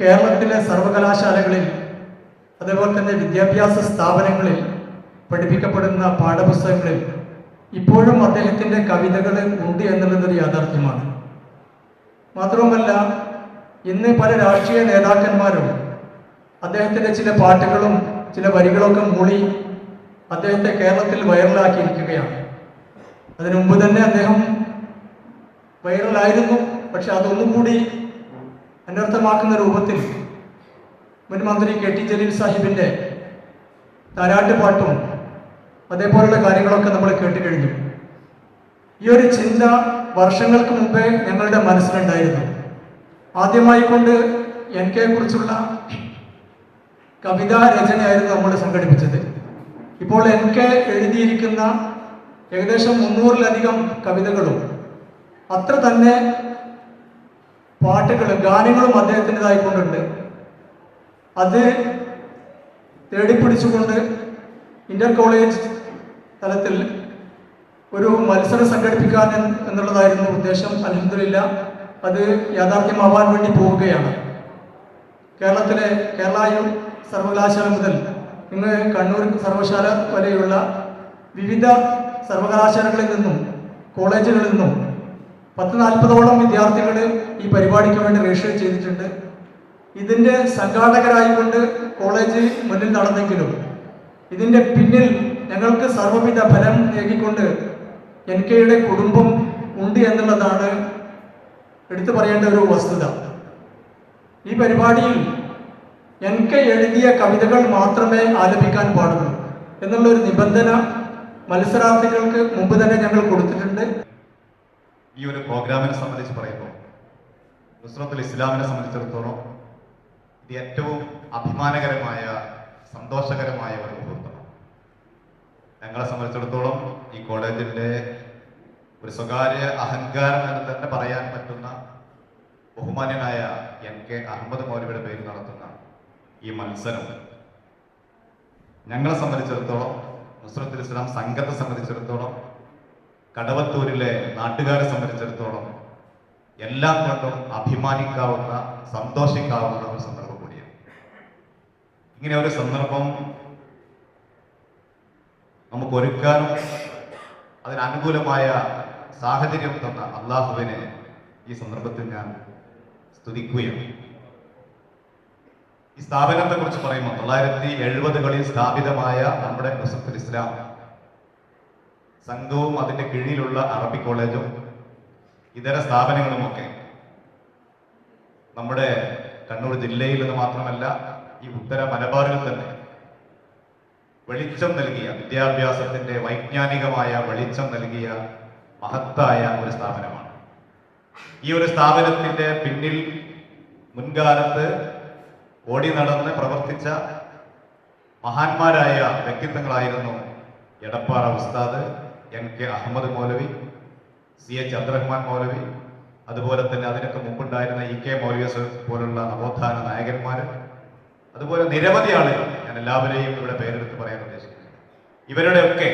കേരളത്തിലെ സർവകലാശാലകളിൽ അതേപോലെ തന്നെ വിദ്യാഭ്യാസ സ്ഥാപനങ്ങളിൽ പഠിപ്പിക്കപ്പെടുന്ന പാഠപുസ്തകങ്ങളിൽ ഇപ്പോഴും അദ്ദേഹത്തിൻ്റെ കവിതകൾ ഉണ്ട് എന്നുള്ളതൊരു യാഥാർത്ഥ്യമാണ്. മാത്രവുമല്ല, ഇന്ന് പല രാഷ്ട്രീയ നേതാക്കന്മാരും അദ്ദേഹത്തിൻ്റെ ചില പാട്ടുകളും ചില വരികളൊക്കെ മൂളി അദ്ദേഹത്തെ കേരളത്തിൽ വൈറലാക്കിയിരിക്കുകയാണ്. അതിനു മുമ്പ് തന്നെ അദ്ദേഹം വൈറലായിരുന്നു. പക്ഷെ അതൊന്നും കൂടി അനർത്ഥമാക്കുന്ന രൂപത്തിൽ മുൻ മന്ത്രി കെ ടി ജലീൽ സാഹിബിൻ്റെ താരാട്ട് പാട്ടും അതേപോലുള്ള കാര്യങ്ങളൊക്കെ നമ്മൾ കേട്ട് കഴിഞ്ഞു. ഈ ഒരു ചിന്ത വർഷങ്ങൾക്ക് മുമ്പേ ഞങ്ങളുടെ മനസ്സിലുണ്ടായിരുന്നു. ആദ്യമായി കൊണ്ട് എൻ കെയെ കുറിച്ചുള്ള കവിതാ രചനയായിരുന്നു നമ്മൾ സംഘടിപ്പിച്ചത്. ഇപ്പോൾ എൻ കെ എഴുതിയിരിക്കുന്ന ഏകദേശം 300-ലധികം കവിതകളും അത്ര തന്നെ പാട്ടുകളും ഗാനങ്ങളും അദ്ദേഹത്തിൻ്റെതായിക്കൊണ്ടുണ്ട്. അത് തേടിപ്പിടിച്ചുകൊണ്ട് ഇന്റർ കോളേജ് തലത്തിൽ ഒരു മത്സരം സംഘടിപ്പിക്കാൻ എന്നുള്ളതായിരുന്നു ഉദ്ദേശം. അൽഹംദുലില്ലാ അത് യാഥാർത്ഥ്യമാവാൻ വേണ്ടി പോവുകയാണ്. കേരളത്തിലെ കേരള സർവകലാശാല മുതൽ ഇന്ന് കണ്ണൂർ സർവകലാശാല വരെയുള്ള വിവിധ സർവകലാശാലകളിൽ നിന്നും കോളേജുകളിൽ നിന്നും 40-40ഓളം വിദ്യാർത്ഥികൾ ഈ പരിപാടിക്ക് വേണ്ടി രജിസ്റ്റർ ചെയ്തിട്ടുണ്ട്. ഇതിൻ്റെ സംഘാടകരായിക്കൊണ്ട് കോളേജ് മുന്നിൽ നടന്നെങ്കിലും ഇതിൻ്റെ പിന്നിൽ ഞങ്ങൾക്ക് സർവ്വവിധ ഫലം നൽകിക്കൊണ്ട് എൻ കെയുടെ കുടുംബം ഉണ്ട് എന്നുള്ളതാണ് എടുത്തു പറയേണ്ട ഒരു വസ്തുത. ഈ പരിപാടിയിൽ എൻ കെ എഴുതിയ കവിതകൾ മാത്രമേ ആലപിക്കാൻ പാടുള്ളൂ എന്നുള്ളൊരു നിബന്ധന മത്സരാർത്ഥികൾക്ക് മുമ്പ് തന്നെ ഞങ്ങൾ കൊടുത്തിട്ടുണ്ട്. ഈ ഒരു പ്രോഗ്രാമിനെ സംബന്ധിച്ച് പറയുമ്പോൾ നുസ്രത്തുൽ ഇസ്ലാമിനെ സംബന്ധിച്ചിടത്തോളം ഇത് ഏറ്റവും അഭിമാനകരമായ സന്തോഷകരമായ ഒരു മുഹൂർത്തമാണ്. ഞങ്ങളെ സംബന്ധിച്ചിടത്തോളം ഈ കോളേജിൻ്റെ ഒരു സ്വകാര്യ അഹങ്കാരം എന്ന് തന്നെ പറയാൻ പറ്റുന്ന ബഹുമാന്യനായ എൻ കെ അഹമ്മദ് മൗലവിയുടെ പേരിൽ നടത്തുന്ന ഈ മത്സരം ഞങ്ങളെ സംബന്ധിച്ചിടത്തോളം, നുസ്രത്തുൽ ഇസ്ലാം സംഘത്തെ സംബന്ധിച്ചിടത്തോളം, കടവത്തൂരിലെ നാട്ടുകാരെ സംബന്ധിച്ചിടത്തോളം എല്ലാം കൊണ്ടും അഭിമാനിക്കാവുന്ന സന്തോഷിക്കാവുന്ന ഒരു സന്ദർഭം കൂടിയാണ്. ഇങ്ങനെ ഒരു സന്ദർഭം നമുക്ക് ഒരുക്കാനും അതിനനുകൂലമായ സാഹചര്യം തന്ന അള്ളാഹുവിനെ ഈ സന്ദർഭത്തിൽ ഞാൻ സ്തുതിക്കുകയാണ്. ഈ സ്ഥാപനത്തെ കുറിച്ച് പറയുമ്പോൾ 1970കളിൽ സ്ഥാപിതമായ നമ്മുടെ നുസ്രത്തുൽ ഇസ്ലാം സംഘവും അതിൻ്റെ കീഴിലുള്ള അറബി കോളേജും ഇതര സ്ഥാപനങ്ങളുമൊക്കെ നമ്മുടെ കണ്ണൂർ ജില്ലയിൽ നിന്ന് മാത്രമല്ല ഈ ഉത്തര മലബാറിൽ തന്നെ വെളിച്ചം നൽകിയ, വിദ്യാഭ്യാസത്തിന്റെ വൈജ്ഞാനികമായ വെളിച്ചം നൽകിയ മഹത്തായ ഒരു സ്ഥാപനമാണ്. ഈ ഒരു സ്ഥാപനത്തിന്റെ പിന്നിൽ മുൻകാലത്ത് ഓടി നടന്ന് പ്രവർത്തിച്ച മഹാന്മാരായ വ്യക്തിത്വങ്ങളായിരുന്നു എടപ്പാറ ഉസ്താദ്, NK അഹമ്മദ് മൗലവി, CH അബ്ദുറഹ്മാൻ മൗലവി, അതുപോലെ തന്നെ അതിനൊക്കെ മുമ്പുണ്ടായിരുന്ന EK മൗലവി പോലുള്ള നവോത്ഥാന നായകന്മാർ, അതുപോലെ നിരവധി ആളുകൾ. ഞാൻ എല്ലാവരെയും ഇവിടെ പേരെടുത്ത് പറയാൻ ഉദ്ദേശിക്കുന്നു. ഇവരുടെയൊക്കെ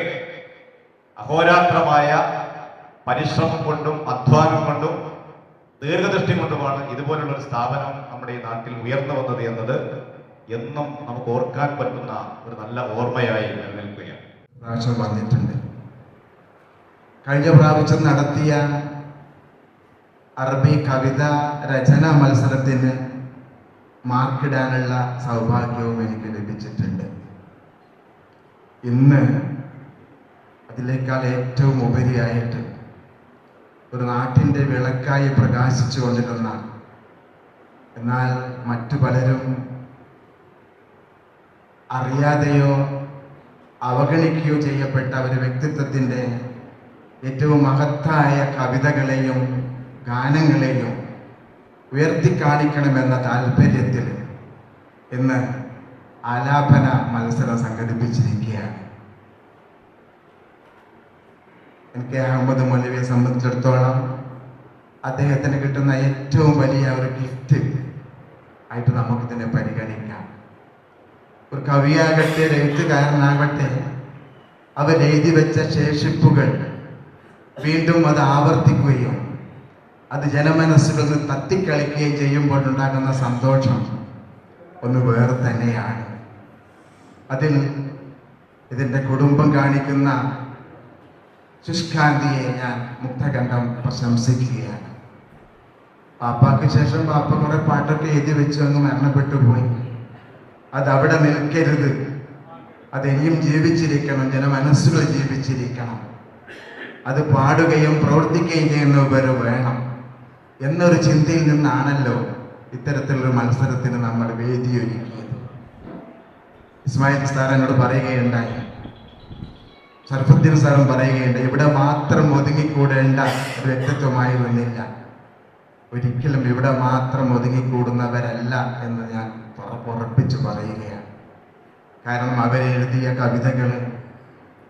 അഹോരാത്രമായ പരിശ്രമം കൊണ്ടും അധ്വാനം കൊണ്ടും ദീർഘദൃഷ്ടി കൊണ്ടുമാണ് ഇതുപോലുള്ള ഒരു സ്ഥാപനം നമ്മുടെ ഈ നാട്ടിൽ ഉയർന്നു വന്നത് എന്നത് എന്നും നമുക്ക് ഓർക്കാൻ പറ്റുന്ന ഒരു നല്ല ഓർമ്മയായി നിലനിൽക്കുകയാണ്. പ്രാവശ്യം വന്നിട്ടുണ്ട്. കഴിഞ്ഞ പ്രാവശ്യം നടത്തിയ അറബി കവിത രചന മത്സരത്തിന് മാർക്കിടാനുള്ള സൗഭാഗ്യവും എനിക്ക് ലഭിച്ചിട്ടുണ്ട്. ഇന്ന് അതിനേക്കാൾ ഏറ്റവും ഉപരിയായിട്ട് ഒരു നാട്ടിൻ്റെ വിളക്കായി പ്രകാശിച്ചു കൊണ്ടിരുന്ന, എന്നാൽ മറ്റു പലരും അറിയാതെയോ അവഗണിക്കുകയോ ചെയ്യപ്പെട്ട ഒരു വ്യക്തിത്വത്തിൻ്റെ ഏറ്റവും മഹത്തായ കവിതകളെയും ഗാനങ്ങളെയും ഉയർത്തിക്കാണിക്കണമെന്ന താല്പര്യത്തിൽ ഇന്ന് ആലാപന മത്സരം സംഘടിപ്പിച്ചിരിക്കുകയാണ്. NK അഹമ്മദ് മൗലവിയെ സംബന്ധിച്ചിടത്തോളം അദ്ദേഹത്തിന് കിട്ടുന്ന ഏറ്റവും വലിയ ഒരു ഗിഫ്റ്റ് ആയിട്ട് നമുക്കിതിനെ പരിഗണിക്കാം. ഒരു കവിയാകട്ടെ, എഴുത്തുകാരനാകട്ടെ, അവരെഴുതി വെച്ച ശേഷിപ്പുകൾ വീണ്ടും അത് ആവർത്തിക്കുകയും അത് ജനമനസ്സുകളിൽ തത്തിക്കളിക്കുകയും ചെയ്യുമ്പോഴുണ്ടാകുന്ന സന്തോഷം ഒന്ന് വേറെ തന്നെയാണ്. അതിൽ ഇതിൻ്റെ കുടുംബം കാണിക്കുന്ന ശുഷ്കാന്തിയെ ഞാൻ മുക്തകണ്ഠം പ്രശംസിക്കുകയാണ്. പാപ്പാക്ക് ശേഷം പാപ്പ കുറെ പാട്ടൊക്കെ എഴുതി വെച്ച് അങ്ങ് മരണപ്പെട്ടു പോയി. അതവിടെ നിൽക്കരുത്, അതിനിയും ജീവിച്ചിരിക്കണം, ജനമനസ്സുകൾ ജീവിച്ചിരിക്കണം. അത് പാടുകയും പ്രവർത്തിക്കുകയും ചെയ്യുന്നവർ വേണം എന്നൊരു ചിന്തയിൽ നിന്നാണല്ലോ ഇത്തരത്തിലൊരു മത്സരത്തിന് നമ്മൾ വേദിയൊരുക്കിയത്. ഇസ്മായിൽ സാർ എന്നോട് പറയുകയുണ്ടായി, ഷർഫുദ്ദീൻ സാറും പറയുകയുണ്ടായി, ഇവിടെ മാത്രം ഒതുങ്ങിക്കൂടേണ്ട ഒരു വ്യക്തിത്വമായിരുന്നില്ല. ഒരിക്കലും ഇവിടെ മാത്രം ഒതുങ്ങിക്കൂടുന്നവരല്ല എന്ന് ഞാൻ ഉറപ്പിച്ചു പറയുകയാണ്. കാരണം അവരെഴുതിയ കവിതകൾ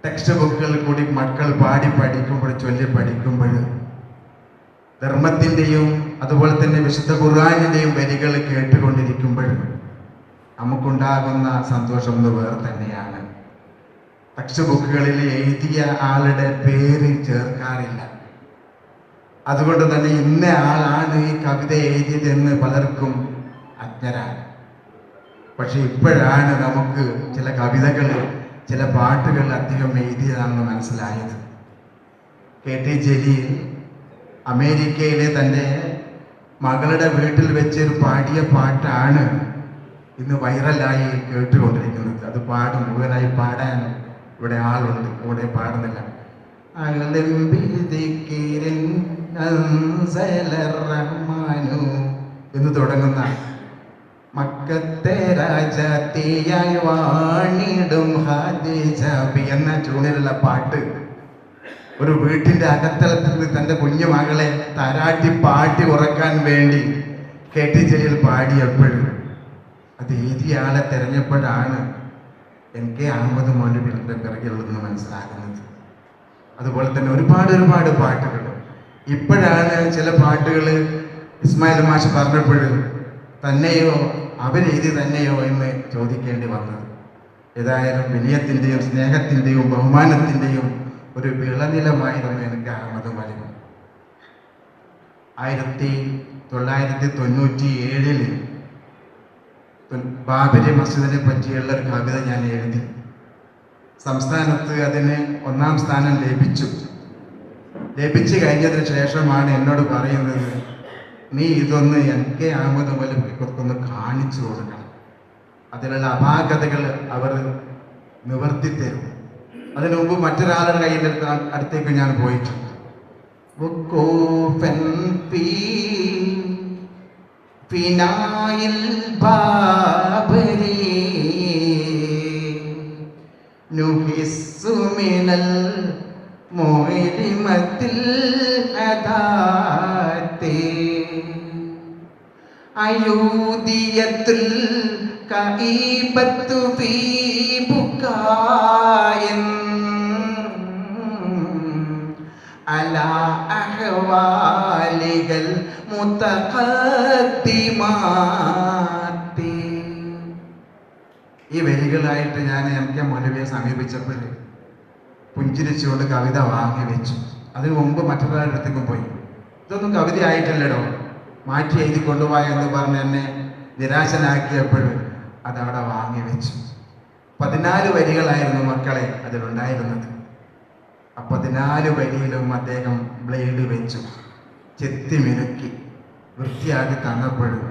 ടെക്സ്റ്റ് ബുക്കുകളിൽ കൂടി മക്കൾ പാടി പഠിക്കുമ്പോൾ, ചൊല്ലി പഠിക്കുമ്പോൾ ധർമ്മത്തിൻ്റെയും അതുപോലെ തന്നെ വിശുദ്ധ ഖുർആനിൻ്റെയും വരികൾ കേട്ടുകൊണ്ടിരിക്കുമ്പോൾ നമുക്കുണ്ടാകുന്ന സന്തോഷം ഒന്ന് വേറെ തന്നെയാണ്. ടെക്സ്റ്റ് ബുക്കുകളിൽ എഴുതിയ ആളുടെ പേര് ചേർക്കാറില്ല. അതുകൊണ്ട് തന്നെ ഇന്ന ആളാണ് ഈ കവിത എഴുതിയതെന്ന് പലർക്കും അജ്ഞരാണ്. പക്ഷെ ഇപ്പോഴാണ് നമുക്ക് ചില കവിതകൾ, ചില പാട്ടുകൾ അധികം എഴുതിയതാണെന്ന് മനസ്സിലായത്. KT ജലീൽ അമേരിക്കയിലെ തൻ്റെ മകളുടെ വീട്ടിൽ വെച്ച് പാടിയ പാട്ടാണ് ഇന്ന് വൈറലായി കേട്ടുകൊണ്ടിരിക്കുന്നത്. അത് മുഴുവനായി പാടാൻ ഇവിടെ ആളുണ്ട്, ഇവിടെ പാടുന്നില്ല. എന്ന് തുടങ്ങുന്ന മക്കത്തെ രാജാത്തിയായി വാണിടും ഖദീജ എന്ന ട്യൂണിലുള്ള പാട്ട് ഒരു വീട്ടിന്റെ അകത്തളത്തിൽ നിന്ന് തൻ്റെ കുഞ്ഞു മകളെ താരാട്ടി പാട്ടി ഉറക്കാൻ വേണ്ടി KT ജലീൽ പാടിയപ്പോഴും അത് എഴുതിയ ആളെ തിരഞ്ഞപ്പോഴാണ് NK അഹമ്മദ് മൗലവിയുടെ പിറകിലുള്ളതെന്ന് മനസ്സിലാകുന്നത്. അതുപോലെ തന്നെ ഒരുപാട് പാട്ടുകൾ ഇപ്പോഴാണ് ചില പാട്ടുകൾ ഇസ്മായിൽ മാഷ് പറഞ്ഞപ്പോൾ തന്നെയോ അവരെഴുതി തന്നെയോ എന്ന് ചോദിക്കേണ്ടി വന്നത്. ഏതായാലും വിനയത്തിൻ്റെയും സ്നേഹത്തിൻ്റെയും ബഹുമാനത്തിൻ്റെയും ഒരു വിളനിലമായിരുന്നു NK അഹമ്മദ് മൗലവി. 1997 ബാബരി മസ്ജിദിനെ പറ്റിയുള്ള ഒരു കവിത ഞാൻ എഴുതി. സംസ്ഥാനത്ത് അതിന് 1ാം സ്ഥാനം ലഭിച്ചു കഴിഞ്ഞതിന് ശേഷമാണ് എന്നോട് പറയുന്നത്, നീ ഇതൊന്ന് NK അഹമ്മദ് മൗലവിക്കൊന്ന് കാണിച്ചു കൊടുക്കണം, അതിലുള്ള അപാകതകൾ അവർ നിവർത്തി തരും. അതിനു മുമ്പ് മറ്റൊരാളുടെ കയ്യിൻ്റെ അടുത്തേക്ക് ഞാൻ പോയിട്ടുണ്ട്. ഫിനായിൽ ബാബരി നുഹിസ്സു മിനൽ മുഅ്ലിമത്തിൽ അദാത്തി അയൂദിയത്തുൽ കഈബത്തു ഫീ ബുകായിൻ അലാ അഹ്വാലികൾ മുതഖദ്ദിമാത്തി. ഈ വരികളായിട്ട് ഞാൻ MK മൗലവിയെ സമീപിച്ചപ്പോൾ പുഞ്ചിരിച്ചുകൊണ്ട് കവിത വാങ്ങി വെച്ചു. അതിനു മുമ്പ് മറ്റൊരാളുടെ അടുത്തേക്കും പോയി, ഇതൊന്നും കവിത ആയിട്ടില്ലടോ, മാറ്റി എഴുതി കൊണ്ടുപോയ എന്ന് പറഞ്ഞ് എന്നെ നിരാശനാക്കിയപ്പോൾ അതവിടെ വാങ്ങി വെച്ചു. 14 വരികളായിരുന്നു മക്കളെ അതിലുണ്ടായിരുന്നത്. ആ 14 വരിയിലും അദ്ദേഹം ബ്ലേഡ് വെച്ചു, ചെത്തി മിനുക്കി വൃത്തിയാക്കി തന്നപ്പോഴും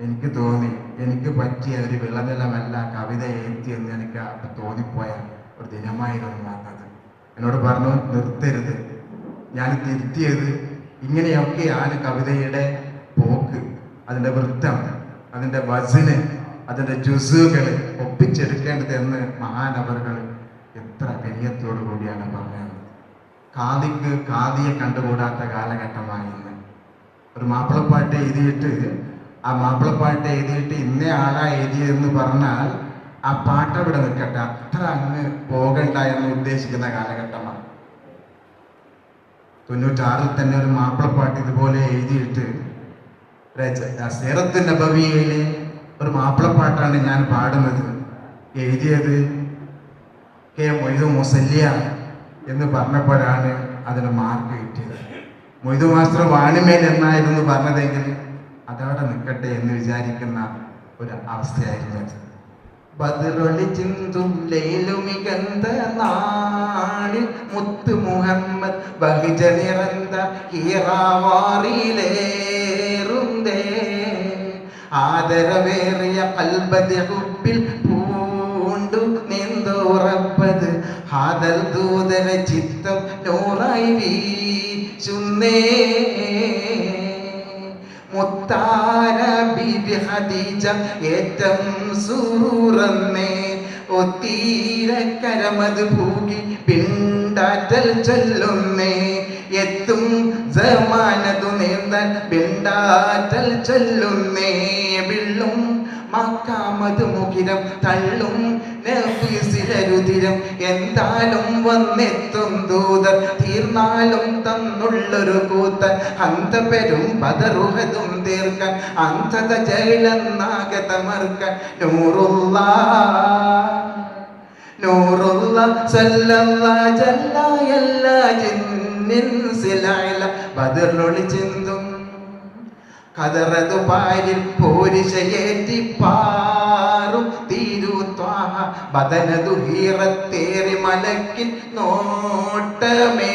എനിക്ക് തോന്നി എനിക്ക് പറ്റിയ ഒരു വിളനിലമല്ല കവിത എഴുതിയെന്ന് എനിക്ക് തോന്നിപ്പോയ ഒരു ദിനമായിരുന്നു വന്നത്. എന്നോട് പറഞ്ഞു, നിർത്തരുത്, ഞാൻ തിരുത്തിയത് ഇങ്ങനെയൊക്കെയാണ് കവിതയുടെ പോക്ക്, അതിൻ്റെ വൃത്തം, അതിൻ്റെ വസന്, അതിൻ്റെ ജുസുകൾ ഒപ്പിച്ചെടുക്കേണ്ടത് എന്ന് മഹാനവറുകൾ എത്ര വിനയത്തോടു കൂടിയാണ് പറഞ്ഞത്. കാതിക്ക് കാതിയെ കണ്ടുകൂടാത്ത കാലഘട്ടമായിരുന്നു. ഒരു മാപ്പിളപ്പാട്ട് എഴുതിയിട്ട് ആ മാപ്പിളപ്പാട്ട് എഴുതിയിട്ട് ഇന്ന ആളാ എഴുതിയതെന്ന് പറഞ്ഞാൽ ആ പാട്ട് അവിടെ നിൽക്കട്ടെ, അത്ര അങ്ങ് പോകണ്ട എന്ന് ഉദ്ദേശിക്കുന്ന കാലഘട്ടമാണ്. 96 തന്നെ ഒരു മാപ്പിളപ്പാട്ട് ഇതുപോലെ എഴുതിയിട്ട് സീറത്തുൻ നബവിയിലെ ഒരു മാപ്പിളപ്പാട്ടാണ് ഞാൻ പാടുന്നത്. എഴുതിയത് കെ മൊയ്തു മുസല്ലിയ എന്ന് പറഞ്ഞപ്പോഴാണ് അതിന് മാർക്ക് കിട്ടിയത്. മൊയ്തു മാസ്റ്റർ വാണിമേൽ എന്നായിരുന്നു പറഞ്ഞതെങ്കിൽ അതവിടെ നിൽക്കട്ടെ എന്ന് വിചാരിക്കുന്ന ഒരു അവസ്ഥയായിരുന്നു അത്. ബദറൊളി ചിന്തും ലൈലുമികന്ത നാളിൽ മുത്ത് മുഹമ്മദ് ബഹിജ നിറന്ത ഹീറാവാറിലേറുന്തേ ആദരവേറിയ കൽബദി ഹുബ്ബിൽ പൂണ്ടു നിന്തോറപ്പത് ഹാദൽ ദൂതര ചിത്തം നൂറായി വീശുന്നേ മുത്താര ബീബി ഖദീജ ഏറ്റം സൂറന്നേ ഒത്തീര കരമത് പൂകി പിണ്ടാറ്റൽ ചൊല്ലുന്നേ എത്തും സമാനതു നീന്താൻ പിണ്ടാറ്റൽ ചൊല്ലുന്നേ വിള്ളും മക്കാമത് മുഖിരം തള്ളും നഫീസിലരുതിരം എന്താലും വന്നെത്തും ദൂതർ തീർന്നാലും തന്നുള്ളൊരു കൂത്തൻ അന്ത പെരും ബദറുഹതും തീർക്കാൻ അന്തത ജയിലെന്നാകെ തമർക്കാൻ നൂറുള്ള സല്ലല്ലാ ജല്ല എല്ലാ ജിന്നിൻ സിലഇല ബദറിലൊളി ചിന്തും കതറതു പാരിൽ പോരിശയേറ്റി പാറും തീരുത്വാഹ ബദനതു ഹീറത്തേറി മലക്കിൻ നോട്ടമേ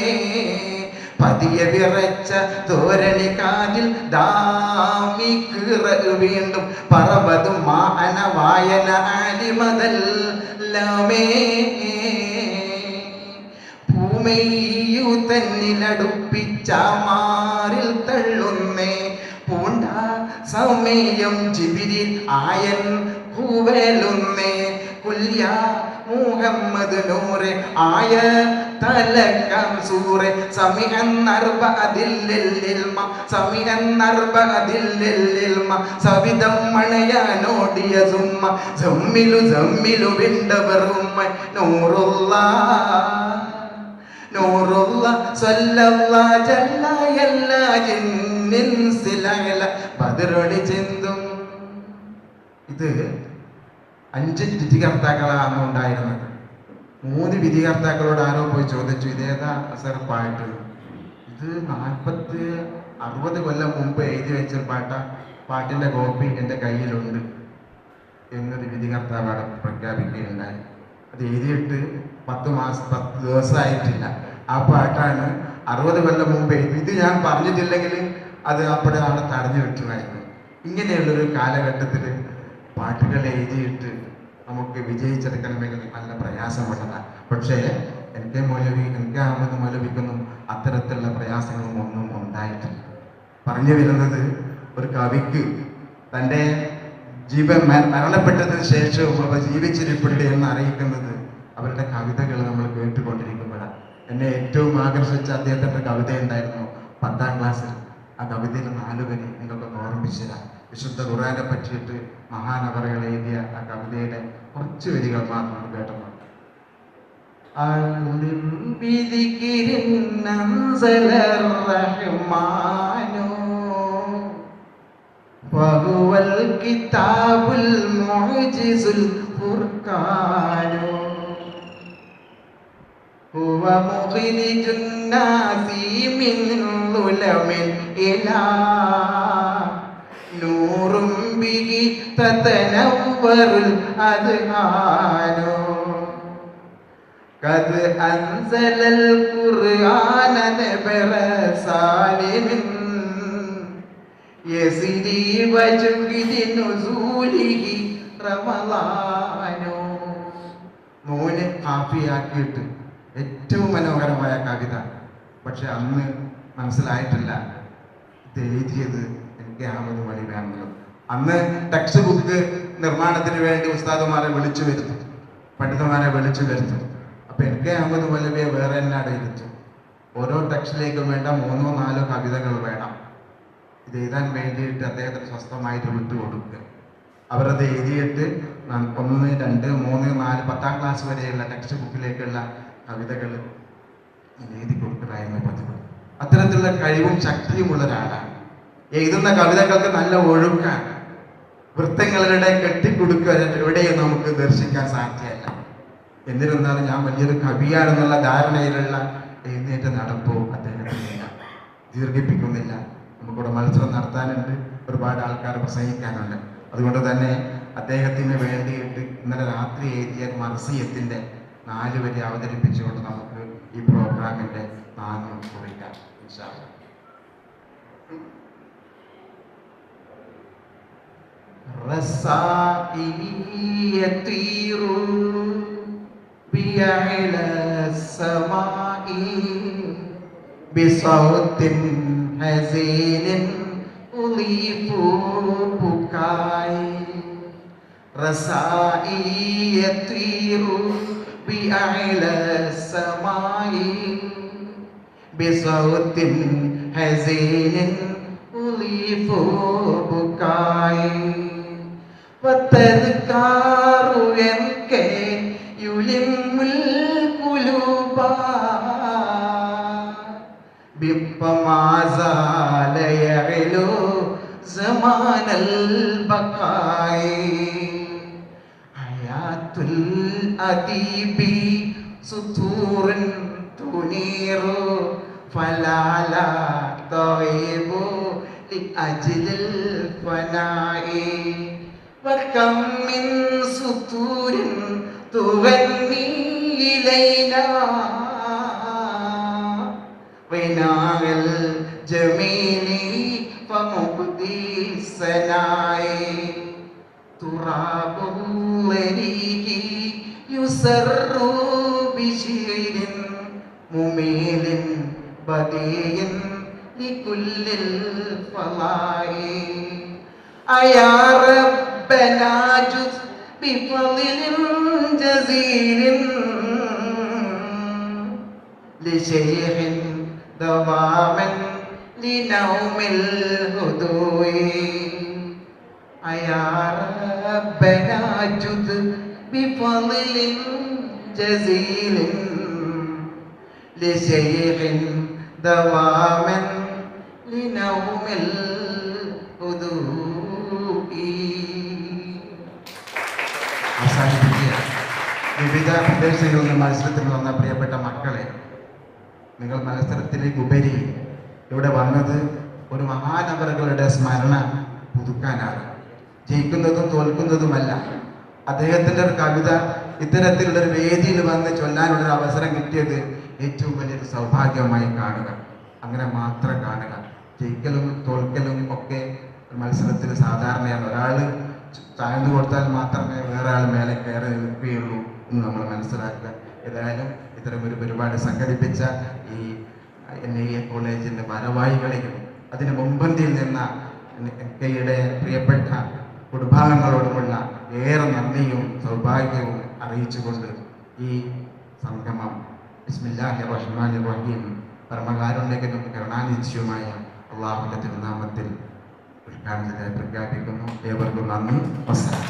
പതിയെ വിറച്ച തോരണി കാതിൽ ദാമിക്കിറ വീണ്ടും പറവതും മാന വായന ആലിമതല്ലമേ ഭൂമിയു തന്നിലടുപ്പിച്ച മാറിൽ തള്ളുന്നേ പൂണ്ട സമയം ജിബിരിൽ ആയൻ കൂവലുന്നേ കുല്യ മുഹമ്മദ് നൂറെ ആയ തലക്കം സൂറെ സമിഅൻ അർബഅദില്ലിൽമ സവിതം മണയാനോടിയ സുമ്മ സമ്മിലു വിണ്ടവറുമ്മ നൂറുള്ള സല്ലല്ലാ ജല്ല എല്ലാ ജിന്നിൻ സിലഇല ബദറൊളി ചിന്തും. ഇത് 5 വിധികർത്താക്കളാണ് ഉണ്ടായിരുന്നത്. 3 വിധികർത്താക്കളോട് ആരോ പോയി ചോദിച്ചു, ഇതേതാ സർ പാട്ട്? ഇത് 40-60 കൊല്ലം മുമ്പ് എഴുതി വെച്ചൊരു പാട്ടിൻ്റെ കോപ്പി എൻ്റെ കയ്യിലുണ്ട് എന്നൊരു വിധികർത്താവ് അവിടെ പ്രഖ്യാപിക്കുകയുണ്ടായി. അത് എഴുതിയിട്ട് 10 ദിവസമായിട്ടില്ല. ആ പാട്ടാണ് 60 കൊല്ലം മുമ്പ് എഴുതി. ഇത് ഞാൻ പറഞ്ഞിട്ടില്ലെങ്കിൽ അത് അപ്പോഴേ അവിടെ തടഞ്ഞു വെക്കുമായിരുന്നു. ഇങ്ങനെയുള്ളൊരു കാലഘട്ടത്തിൽ പാട്ടുകൾ എഴുതിയിട്ട് നമുക്ക് വിജയിച്ചെടുക്കണമെങ്കിൽ നല്ല പ്രയാസമുള്ളതാണ്. പക്ഷേ MK അഹമ്മദ് മൗലവിക്കൊന്നും അത്തരത്തിലുള്ള പ്രയാസങ്ങളും ഒന്നും ഉണ്ടായിട്ടില്ല. പറഞ്ഞു വരുന്നത്, ഒരു കവിക്ക് തൻ്റെ മരണപ്പെട്ടതിന് ശേഷവും അവർ ജീവിച്ചിരിപ്പുണ്ട് എന്ന് അറിയിക്കുന്നത് അവരുടെ കവിതകൾ നമ്മൾ കേട്ടുകൊണ്ടിരിക്കുമ്പോഴാണ്. എന്നെ ഏറ്റവും ആകർഷിച്ച അദ്ദേഹത്തിൻ്റെ കവിത ഉണ്ടായിരുന്നു 10ാം ക്ലാസ്സിൽ. ആ കവിതയിൽ 4 വരി നിങ്ങൾക്കൊന്ന് ഓർമ്മിച്ചു തരാം. വിശുദ്ധ ഖുർആനെ പറ്റിയിട്ട് മഹാനവറുകൾ എഴുതിയ ആ കവിതയുടെ കുറച്ച് വരികൾ മാത്രം കേട്ടപ്പോൾ وهو الكتاب المعجز الفرقان هو مخرج الناس من ظلم إلى نور به تتنور الأذهان قد أنزل القرآن برسال يسري وجد نزوله رمضان മോനെ കാഫിയാക്കിയിട്ട് ഏറ്റവും മനോഹരമായ കവിത. പക്ഷെ അന്ന് മനസ്സിലായിട്ടില്ല ഇത് എഴുതിയത് എനിക്ക് അഹമ്മദ് മൗലവിയാണെന്നുള്ളത്. അന്ന് ടെക്സ്റ്റ് ബുക്ക് നിർമ്മാണത്തിന് വേണ്ടി ഉസ്താദുമാരെ വിളിച്ചു വരുത്തും, പണ്ഡിതന്മാരെ വിളിച്ചു വരുത്തും. അപ്പൊ എനിക്ക് അഹമ്മദ് മൗലവിയെ വേറെ തന്നെ ഇരുത്തും. ഓരോ ടെക്സ്റ്റിലേക്കും വേണ്ട 3-4 കവിതകൾ വേണം. ഇത് എഴുതാൻ വേണ്ടിയിട്ട് അദ്ദേഹത്തിന് സ്വസ്ഥമായിട്ട് വിട്ടുകൊടുക്കുക. അവരത് എഴുതിയിട്ട് 1, 2, 3, 4 10ാം ക്ലാസ് വരെയുള്ള ടെക്സ്റ്റ് ബുക്കിലേക്കുള്ള കവിതകൾ എഴുതി കൊടുക്കുകയായിരുന്നു പതിവ്. അത്തരത്തിലുള്ള കഴിവും ശക്തിയുമുള്ള ഒരാളാണ്. എഴുതുന്ന കവിതകൾക്ക് നല്ല ഒഴുക്കാണ്. വൃത്തങ്ങളുടെ കെട്ടിക്കൊടുക്കുക എവിടെയും നമുക്ക് ദർശിക്കാൻ സാധ്യമല്ല. എന്നിരുന്നാലും ഞാൻ വലിയൊരു കവിയാണെന്നുള്ള ധാരണയിലുള്ള എഴുന്നേറ്റ് നടപ്പോ അദ്ദേഹത്തിനില്ല. ദീർഘിപ്പിക്കുന്നില്ല. നമുക്കിവിടെ മത്സരം നടത്താനുണ്ട്, ഒരുപാട് ആൾക്കാർ പ്രസംഗിക്കാനുണ്ട്. അതുകൊണ്ട് തന്നെ അദ്ദേഹത്തിന് വേണ്ടിയിട്ട് ഇന്നലെ രാത്രി എഴുതിയ മർസിയത്തിൻ്റെ 4 വരി അവതരിപ്പിച്ചുകൊണ്ട് നമുക്ക് ഈ പ്രോഗ്രാമിൻ്റെ 4 കുറിക്കാം. ഇൻഷാ അല്ലാഹ്. رسائي يطير بأعلى السماء بصوت حزين أضيف بكاي رسائي يطير بأعلى السماء بصوت حزين أضيف بكاي وتذكار ينك يلم القلوب بما زال يعلو زمان البقاء حياة الأديب سطور تنير فلا لا تغيب لأجل الفناء وكم من سطور تغني إلينا غناء الجميل فمبدي السناء تراب الوريق يسر بشير مميل بديع لكل الفضاء أيا ربنا جد بفضل جزيل لشيخ دواما لنوم الهدوء أيا ربنا جد بفضل جزيل لشيخ دواما لنوم الهدوء. വിവിധ പ്രദേശങ്ങളിൽ നിന്ന് മത്സരത്തിൽ വന്ന പ്രിയപ്പെട്ട മക്കളെ, നിങ്ങൾ മത്സരത്തിലേക്ക് ഉപരി ഇവിടെ വന്നത് ഒരു മഹാനവറുകളുടെ സ്മരണ പുതുക്കാനാണ്. ജയിക്കുന്നതും തോൽക്കുന്നതുമല്ല. അദ്ദേഹത്തിൻ്റെ ഒരു കവിത ഇത്തരത്തിലുള്ളൊരു വേദിയിൽ വന്ന് ചൊല്ലാനുള്ളൊരു അവസരം കിട്ടിയത് ഏറ്റവും വലിയൊരു സൗഭാഗ്യമായി കാണുക. അങ്ങനെ മാത്രം കാണുക. ജയിക്കലും തോൽക്കലും ഒക്കെ മത്സരത്തിൽ സാധാരണയാണ്. ഒരാൾ താഴ്ന്നു കൊടുത്താൽ മാത്രമേ വേറെ ആൾ മേലെ കയറി നിൽക്കുകയുള്ളൂ എന്ന് നമ്മൾ മനസ്സിലാക്കുക. ഏതായാലും ഇത്തരം ഒരു പരിപാടി സംഘടിപ്പിച്ച ഈ NIA കോളേജിൻ്റെ ഭാരവാഹികളെയും അതിന് മുൻപന്തിയിൽ നിന്ന NKയുടെ പ്രിയപ്പെട്ട കുടുംബാംഗങ്ങളോടുമുള്ള ഏറെ നന്ദിയും സൗഭാഗ്യവും അറിയിച്ചുകൊണ്ട് ഈ സംഗമം ബിസ്മില്ലാഹിർ റഹ്മാനിർ റഹീം പരമകാരുണ്യകനും കരുണാനിധിയുമായ അല്ലാഹുവിൻ്റെ തിരുനാമത്തിൽ ഉദ്ഘാടനത്തിനായി പ്രഖ്യാപിക്കുന്നു. ഏവർക്കും നന്ദി. വസ്സലാം.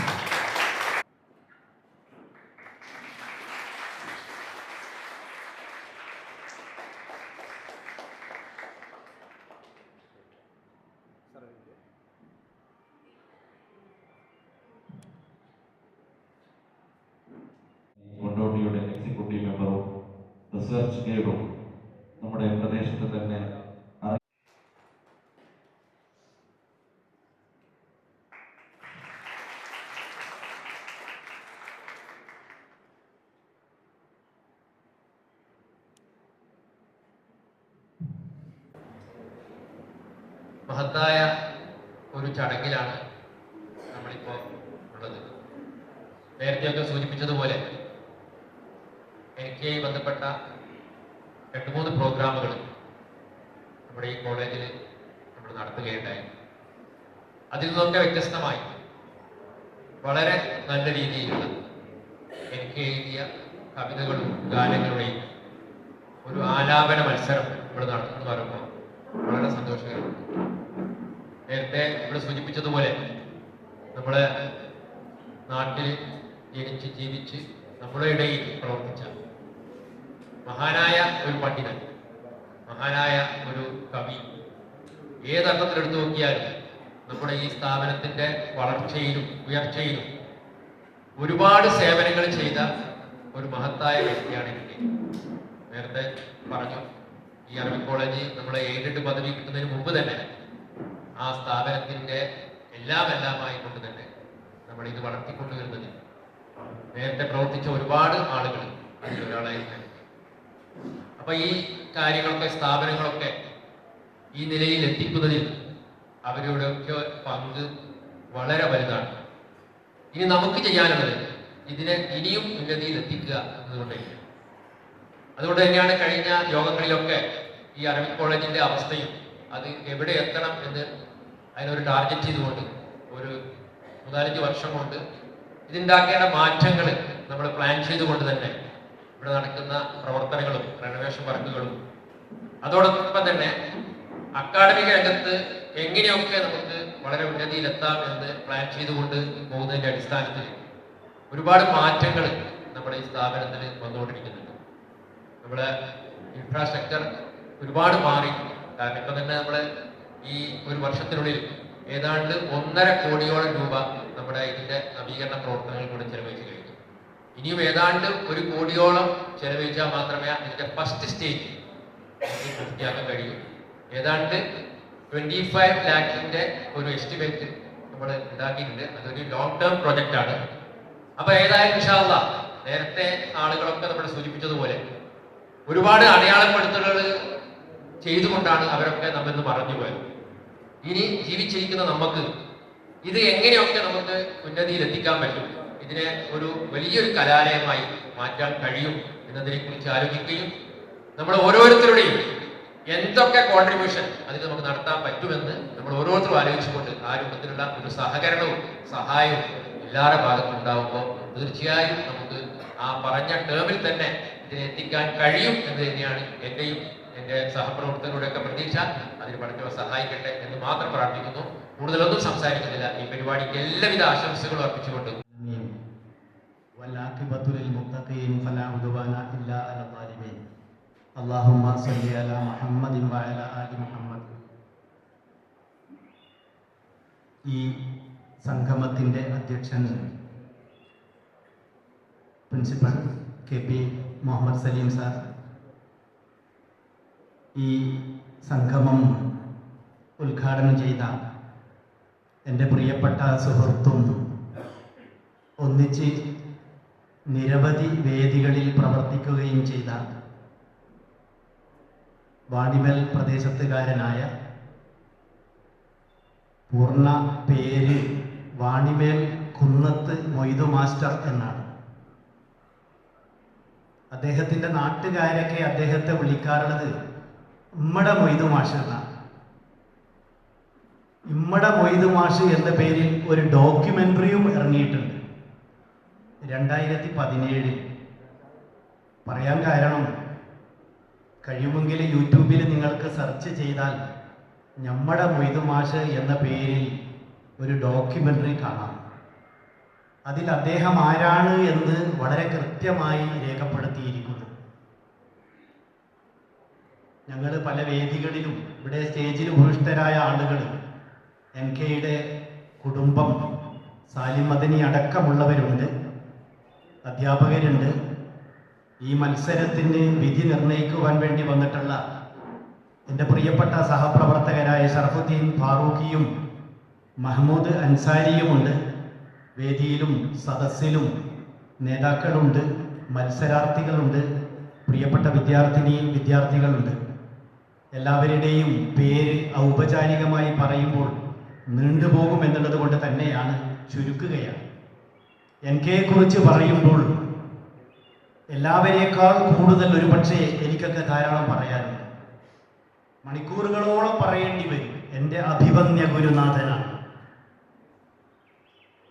കൊണ്ടോട്ടിയുടെ എക്സിക്യൂട്ടീവ് മെമ്പറും റിസർച്ച് ഗൈഡും നമ്മുടെ പ്രദേശത്ത് തന്നെ മഹത്തായ ഒരു ചടങ്ങിലാണ് നമ്മളിപ്പോൾ ഉള്ളത്. നേരത്തെയൊക്കെ സൂചിപ്പിച്ചതുപോലെ എനിക്ക് ബന്ധപ്പെട്ട 2-3 പ്രോഗ്രാമുകൾ നമ്മുടെ ഈ കോളേജിൽ നമ്മൾ നടത്തുകയുണ്ടായി. അതിൽ നിന്നൊക്കെ വ്യത്യസ്തമായി വളരെ നല്ല രീതിയിലുള്ള എനിക്ക് എഴുതിയ കവിതകളും ഗാനങ്ങളുടെയും ഒരു ആലാപന മത്സരം ഇവിടെ നടത്തുന്നു പറയുമ്പോൾ വളരെ സന്തോഷകരമാണ്. നേരത്തെ ഇവിടെ സൂചിപ്പിച്ചതുപോലെ നമ്മുടെ നാട്ടിൽ ജനിച്ച് ജീവിച്ച് നമ്മുടെ ഇടയിൽ പ്രവർത്തിച്ച മഹാനായ ഒരു പണ്ഡിതൻ, മഹാനായ ഒരു കവി, ഏതർത്ഥത്തിലെടുത്തു നോക്കിയാലും നമ്മുടെ ഈ സ്ഥാപനത്തിന്റെ വളർച്ചയിലും ഉയർച്ചയിലും ഒരുപാട് സേവനങ്ങൾ ചെയ്ത ഒരു മഹത്തായ വ്യക്തിയാണ് എനിക്ക്. നേരത്തെ പറഞ്ഞു, ഈ അറബിക് കോളേജ് നമ്മളെ എയ്ഡഡ് പദവി കിട്ടുന്നതിന് മുമ്പ് തന്നെ ആ സ്ഥാപനത്തിന്റെ എല്ലാമായി കൊണ്ട് തന്നെ നമ്മൾ ഇത് വളർത്തിക്കൊണ്ടുവരുന്നത് നേരത്തെ പ്രവർത്തിച്ച ഒരുപാട് ആളുകൾ അതിലൊരാളായിരുന്നു. അപ്പൊ ഈ കാര്യങ്ങളൊക്കെ സ്ഥാപനങ്ങളൊക്കെ ഈ നിലയിൽ എത്തിക്കുന്നതിൽ അവരുടെയൊക്കെ പങ്ക് വളരെ വലുതാണ്. ഇനി നമുക്ക് ചെയ്യാനുള്ളത് ഇതിനെ ഇനിയും ഉന്നതിയിൽ എത്തിക്കുക എന്നതുകൊണ്ടായിരിക്കും. അതുകൊണ്ട് തന്നെയാണ് കഴിഞ്ഞ യോഗങ്ങളിലൊക്കെ ഈ അറബിക് കോളേജിന്റെ അവസ്ഥയും അത് എവിടെ എത്തണം എന്ന് അതിനൊരു ടാർഗറ്റ് ചെയ്തുകൊണ്ട് ഒരു 4-5 വർഷം കൊണ്ട് ഇതുണ്ടാക്കേണ്ട മാറ്റങ്ങൾ നമ്മൾ പ്ലാൻ ചെയ്തുകൊണ്ട് തന്നെ ഇവിടെ നടക്കുന്ന പ്രവർത്തനങ്ങളും റെനോവേഷൻ വർക്കുകളും അതോടൊപ്പം തന്നെ അക്കാഡമിക രംഗത്ത് എങ്ങനെയൊക്കെ നമുക്ക് വളരെ ഉന്നതിയിലെത്താം എന്ന് പ്ലാൻ ചെയ്തുകൊണ്ട് പോകുന്നതിന്റെ അടിസ്ഥാനത്തിൽ ഒരുപാട് മാറ്റങ്ങൾ നമ്മുടെ ഈ സ്ഥാപനത്തിൽ വന്നുകൊണ്ടിരിക്കുന്നുണ്ട്. നമ്മുടെ ഇൻഫ്രാസ്ട്രക്ചർ ഒരുപാട് മാറി. കാരണം ഇപ്പൊ തന്നെ നമ്മൾ ഈ ഒരു വർഷത്തിനുള്ളിൽ ഏതാണ്ട് 1.5 കോടിയോളം രൂപ നമ്മുടെ ഇതിന്റെ നവീകരണ പ്രവർത്തനങ്ങൾ കൂടെ ചെലവഴിച്ചു കഴിഞ്ഞു. ഇനിയും ഏതാണ്ട് 1 കോടിയോളം ചെലവഴിച്ചാൽ മാത്രമേ ഇതിന്റെ ഫസ്റ്റ് സ്റ്റേജ് പൂർത്തിയാക്കാൻ കഴിയൂ. ഏതാണ്ട് 25 ലാഖിന്റെ ഒരു എസ്റ്റിമേറ്റ് നമ്മൾ ഉണ്ടാക്കിയിട്ടുണ്ട്. അതൊരു ലോങ് ടേം പ്രൊജക്റ്റ് ആണ്. അപ്പൊ ഏതായാലും ഇൻഷാ അല്ലാഹ് നേരത്തെ ആളുകളൊക്കെ നമ്മൾ സൂചിപ്പിച്ചതുപോലെ ഒരുപാട് അടയാളപ്പെടുത്തലുകൾ ചെയ്തുകൊണ്ടാണ് അവരൊക്കെ നമ്മെന്ന് പറഞ്ഞു പോയത്. ഇനി ജീവിച്ചിരിക്കുന്ന നമുക്ക് ഇത് എങ്ങനെയൊക്കെ നമുക്ക് ഉന്നതിയിൽ എത്തിക്കാൻ പറ്റും, ഇതിനെ ഒരു വലിയൊരു കലാലയമായി മാറ്റാൻ കഴിയും എന്നതിനെ കുറിച്ച് ആലോചിക്കുകയും നമ്മൾ ഓരോരുത്തരുടെയും എന്തൊക്കെ കോൺട്രിബ്യൂഷൻ അതിന് നമുക്ക് നടത്താൻ പറ്റുമെന്ന് നമ്മൾ ഓരോരുത്തരും ആലോചിച്ചുകൊണ്ട് ആ രൂപത്തിലുള്ള ഒരു സഹകരണവും സഹായവും എല്ലാവരുടെ ഭാഗത്തും ഉണ്ടാവുമ്പോൾ തീർച്ചയായും നമുക്ക് ആ പറഞ്ഞ ടേമിൽ തന്നെ ഇതിനെ എത്തിക്കാൻ കഴിയും എന്ന് തന്നെയാണ് എന്റെയും എന്റെ സഹപ്രവർത്തകരുടെ ഒക്കെ പ്രതീക്ഷ. അതിന് പഠിച്ചവർ സഹായിക്കട്ടെ എന്ന് മാത്രം പ്രാർത്ഥിക്കുന്നു. കൂടുതലൊന്നും സംസാരിക്കുന്നില്ല. ഈ പരിപാടിക്ക് എല്ലാവിധ ആശംസകളും അർപ്പിച്ചുകൊണ്ട് ഈ സംഗമത്തിന്റെ അധ്യക്ഷൻ principal KP Muhammad Saleem sir, ഈ സംഗമം ഉദ്ഘാടനം ചെയ്ത എൻ്റെ പ്രിയപ്പെട്ട സുഹൃത്തും ഒന്നിച്ച് നിരവധി വേദികളിൽ പ്രവർത്തിക്കുകയും ചെയ്ത വാണിമൽ പ്രദേശത്തുകാരനായ, പൂർണ്ണ പേര് വാണിമേൽ കുന്നത്ത് മൊയ്തു മാസ്റ്റർ എന്നാണ്. അദ്ദേഹത്തിൻ്റെ നാട്ടുകാരൊക്കെ അദ്ദേഹത്തെ വിളിക്കാറുള്ളത് ഇമ്മടെ മൊയ്തു മാഷ് എന്നാണ്. ഇമ്മടെ മൊയ്തു മാഷ് എന്ന പേരിൽ ഒരു ഡോക്യുമെൻ്ററിയും ഇറങ്ങിയിട്ടുണ്ട് 2017. പറയാൻ കാരണം, കഴിയുമെങ്കിൽ യൂട്യൂബിൽ നിങ്ങൾക്ക് സെർച്ച് ചെയ്താൽ ഞമ്മടെ മൊയ്തു മാഷ് എന്ന പേരിൽ ഒരു ഡോക്യുമെൻ്ററി കാണാം. അതിൽ അദ്ദേഹം ആരാണ് എന്ന് വളരെ കൃത്യമായി രേഖപ്പെടുത്തിയിരിക്കുന്നു. ഞങ്ങൾ പല വേദികളിലും ഇവിടെ സ്റ്റേജിൽ ഉപവിഷ്ടരായ ആളുകൾ, NKയുടെ കുടുംബം, സാലിം മദനി അടക്കമുള്ളവരുണ്ട്, അധ്യാപകരുണ്ട്. ഈ മത്സരത്തിന് വിധി നിർണ്ണയിക്കുവാൻ വേണ്ടി വന്നിട്ടുള്ള എൻ്റെ പ്രിയപ്പെട്ട സഹപ്രവർത്തകരായ ഷറഫുദ്ദീൻ ഫാറൂഖിയും മഹ്മൂദ് അൻസാരിയുമുണ്ട്. വേദിയിലും സദസ്സിലും നേതാക്കളുണ്ട്, മത്സരാർത്ഥികളുണ്ട്, പ്രിയപ്പെട്ട വിദ്യാർത്ഥികളുണ്ട്. എല്ലാവരുടെയും പേര് ഔപചാരികമായി പറയുമ്പോൾ നീണ്ടുപോകും എന്നുള്ളത് കൊണ്ട് തന്നെയാണ് ചുരുക്കുകയാണ്. NKയെക്കുറിച്ച് പറയുമ്പോൾ എല്ലാവരേക്കാൾ കൂടുതൽ ഒരുപക്ഷെ എനിക്കൊക്കെ ധാരാളം പറയാനുണ്ട്. മണിക്കൂറുകളോളം പറയേണ്ടി വരും. എൻ്റെ അഭിവന്യ ഗുരുനാഥനാണ്.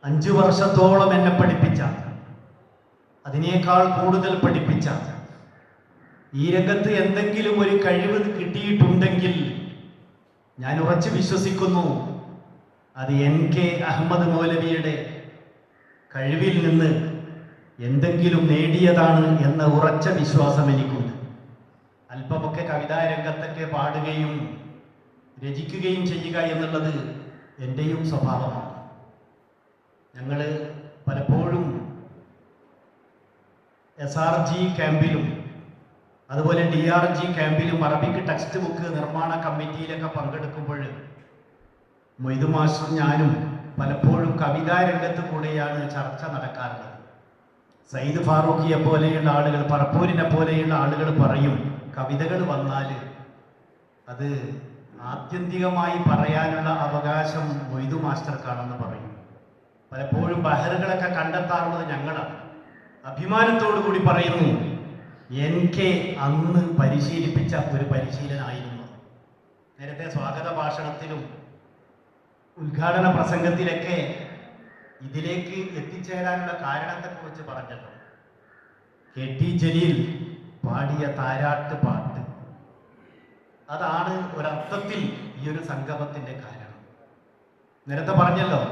5 വർഷത്തോളം എന്നെ പഠിപ്പിച്ച, അതിനേക്കാൾ കൂടുതൽ പഠിപ്പിച്ച, ഈ രംഗത്ത് എന്തെങ്കിലും ഒരു കഴിവ് കിട്ടിയിട്ടുണ്ടെങ്കിൽ ഞാൻ ഉറച്ചു വിശ്വസിക്കുന്നു അത് NK അഹമ്മദ് മൗലവിയുടെ കഴിവിൽ നിന്ന് എന്തെങ്കിലും നേടിയതാണ് എന്ന ഉറച്ച വിശ്വാസം എനിക്കുണ്ട്. അല്പമൊക്കെ കവിതാ രംഗത്തൊക്കെ പാടുകയും രചിക്കുകയും ചെയ്യുക എന്നുള്ളത് എൻ്റെയും സ്വഭാവമാണ്. ഞങ്ങൾ പലപ്പോഴും SRG ക്യാമ്പിലും അതുപോലെ DRG ക്യാമ്പിലും അറബിക് ടെക്സ്റ്റ് ബുക്ക് നിർമ്മാണ കമ്മിറ്റിയിലൊക്കെ പങ്കെടുക്കുമ്പോൾ മൊയ്തു മാസ്റ്റർ ഞാനും പലപ്പോഴും കവിതാ രംഗത്ത് കൂടെയാണ് ചർച്ച നടക്കാറുള്ളത്. സയ്യിദ് ഫാറൂഖിയെ പോലെയുള്ള ആളുകൾ, പറപ്പൂരിനെ പോലെയുള്ള ആളുകൾ പറയും, കവിതകൾ വന്നാൽ അത് ആത്യന്തികമായി പറയാനുള്ള അവകാശം മൊയ്തു മാസ്റ്റർക്കാണെന്ന് പറയും. പലപ്പോഴും ബഹറുകളൊക്കെ കണ്ടെത്താറുള്ളത് ഞങ്ങളാണ്. അഭിമാനത്തോടു കൂടി പറയുന്നു, NK അന്ന് പരിശീലിപ്പിച്ച ഒരു പരിശീലനായിരുന്നു. നേരത്തെ സ്വാഗത ഭാഷണത്തിലും ഉദ്ഘാടന പ്രസംഗത്തിലൊക്കെ ഇതിലേക്ക് എത്തിച്ചേരാനുള്ള കാരണത്തെക്കുറിച്ച് പറഞ്ഞല്ലോ. KT ജലീൽ പാടിയ താരാട്ട് പാട്ട്, അതാണ് ഒരർത്ഥത്തിൽ ഈ ഒരു സംഗമത്തിന്റെ കാരണം. നേരത്തെ പറഞ്ഞല്ലോ,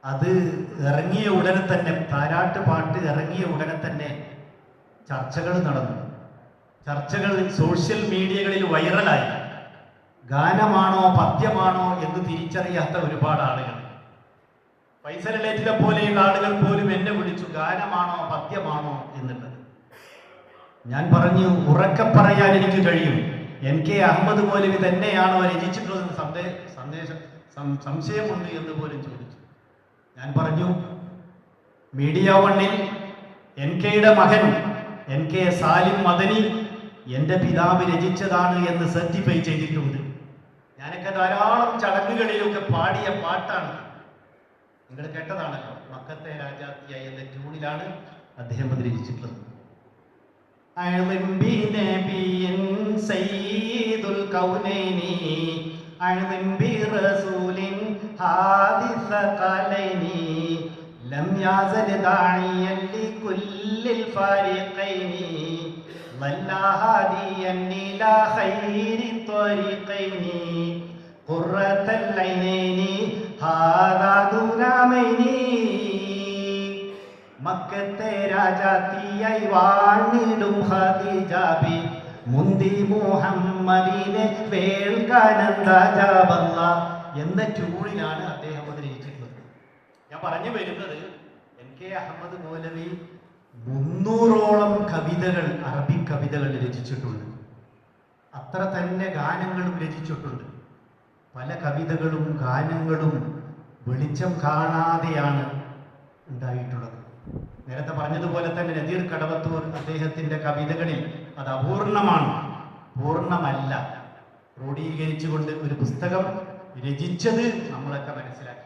അത് ഇറങ്ങിയ ഉടനെ തന്നെ, താരാട്ട് പാട്ട് ഇറങ്ങിയ ഉടനെ തന്നെ ചർച്ചകൾ നടന്നു. ചർച്ചകൾ സോഷ്യൽ മീഡിയകളിൽ വൈറലായി. ഗാനമാണോ പദ്യമാണോ എന്ന് തിരിച്ചറിയാത്ത ഒരുപാട് ആളുകൾ, ഫൈസൽ ലേറ്റിനെ പോലെയുള്ള ആളുകൾ പോലും എന്നെ വിളിച്ചു, ഗാനമാണോ പദ്യമാണോ എന്നുള്ളത്. ഞാൻ പറഞ്ഞു, ഉറക്കെ പറയാൻ എനിക്ക് കഴിയും, NK അഹമ്മദ് മൗലവി തന്നെയാണോ രചിച്ചിട്ടുള്ളത് സംശയമുണ്ട് എന്ന് പോലും ചോദിച്ചു. ഞാൻ പറഞ്ഞു, മീഡിയ വണ്ണിൽ NKയുടെ മകൻ NK സാലിം മദനി എൻ്റെ പിതാവ് രചിച്ചതാണ് എന്ന് സർട്ടിഫൈ ചെയ്തിട്ടുണ്ട്. ഞാനൊക്കെ ധാരാളം ചടങ്ങുകളിലൊക്കെ പാടിയ പാട്ടാണ്. നിങ്ങൾ കേട്ടതാണല്ലോ, മക്കത്തെ രാജാത്തിയായി എന്ന ട്യൂണിലാണ് അദ്ദേഹം അത് രചിച്ചിട്ടുള്ളത്. لم يزل داعيا لكل الفريقين ظل هاديا إلى خير الطريقين قرة العينين هذا دون عينين മക്കത്തെ രാജാത്തിയായി വാണിടും ഖദീജാബി മുന്തി മുഹമ്മദിനെ വേൾക്കാനന്ദാജാബല്ല എന്ന ട്യൂണിലാണ് അദ്ദേഹം അത് രചിച്ചിട്ടുള്ളത്. ഞാൻ പറഞ്ഞു വരുന്നത്, NK അഹമ്മദ് മൗലവി 300ഓളം കവിതകൾ, അറബിക് കവിതകൾ രചിച്ചിട്ടുണ്ട്. അത്ര തന്നെ ഗാനങ്ങളും രചിച്ചിട്ടുണ്ട്. പല കവിതകളും ഗാനങ്ങളും വെളിച്ചം കാണാതെയാണ് ഉണ്ടായിട്ടുള്ളത്. നേരത്തെ പറഞ്ഞതുപോലെ തന്നെ നദീർ കടവത്തൂർ അദ്ദേഹത്തിന്റെ കവിതകളിൽ അത് അപൂർണമാണ്, പൂർണ്ണമല്ല. ക്രോഡീകരിച്ചുകൊണ്ട് ഒരു പുസ്തകം രചിച്ചത് നമ്മളൊക്കെ മനസ്സിലാക്കി.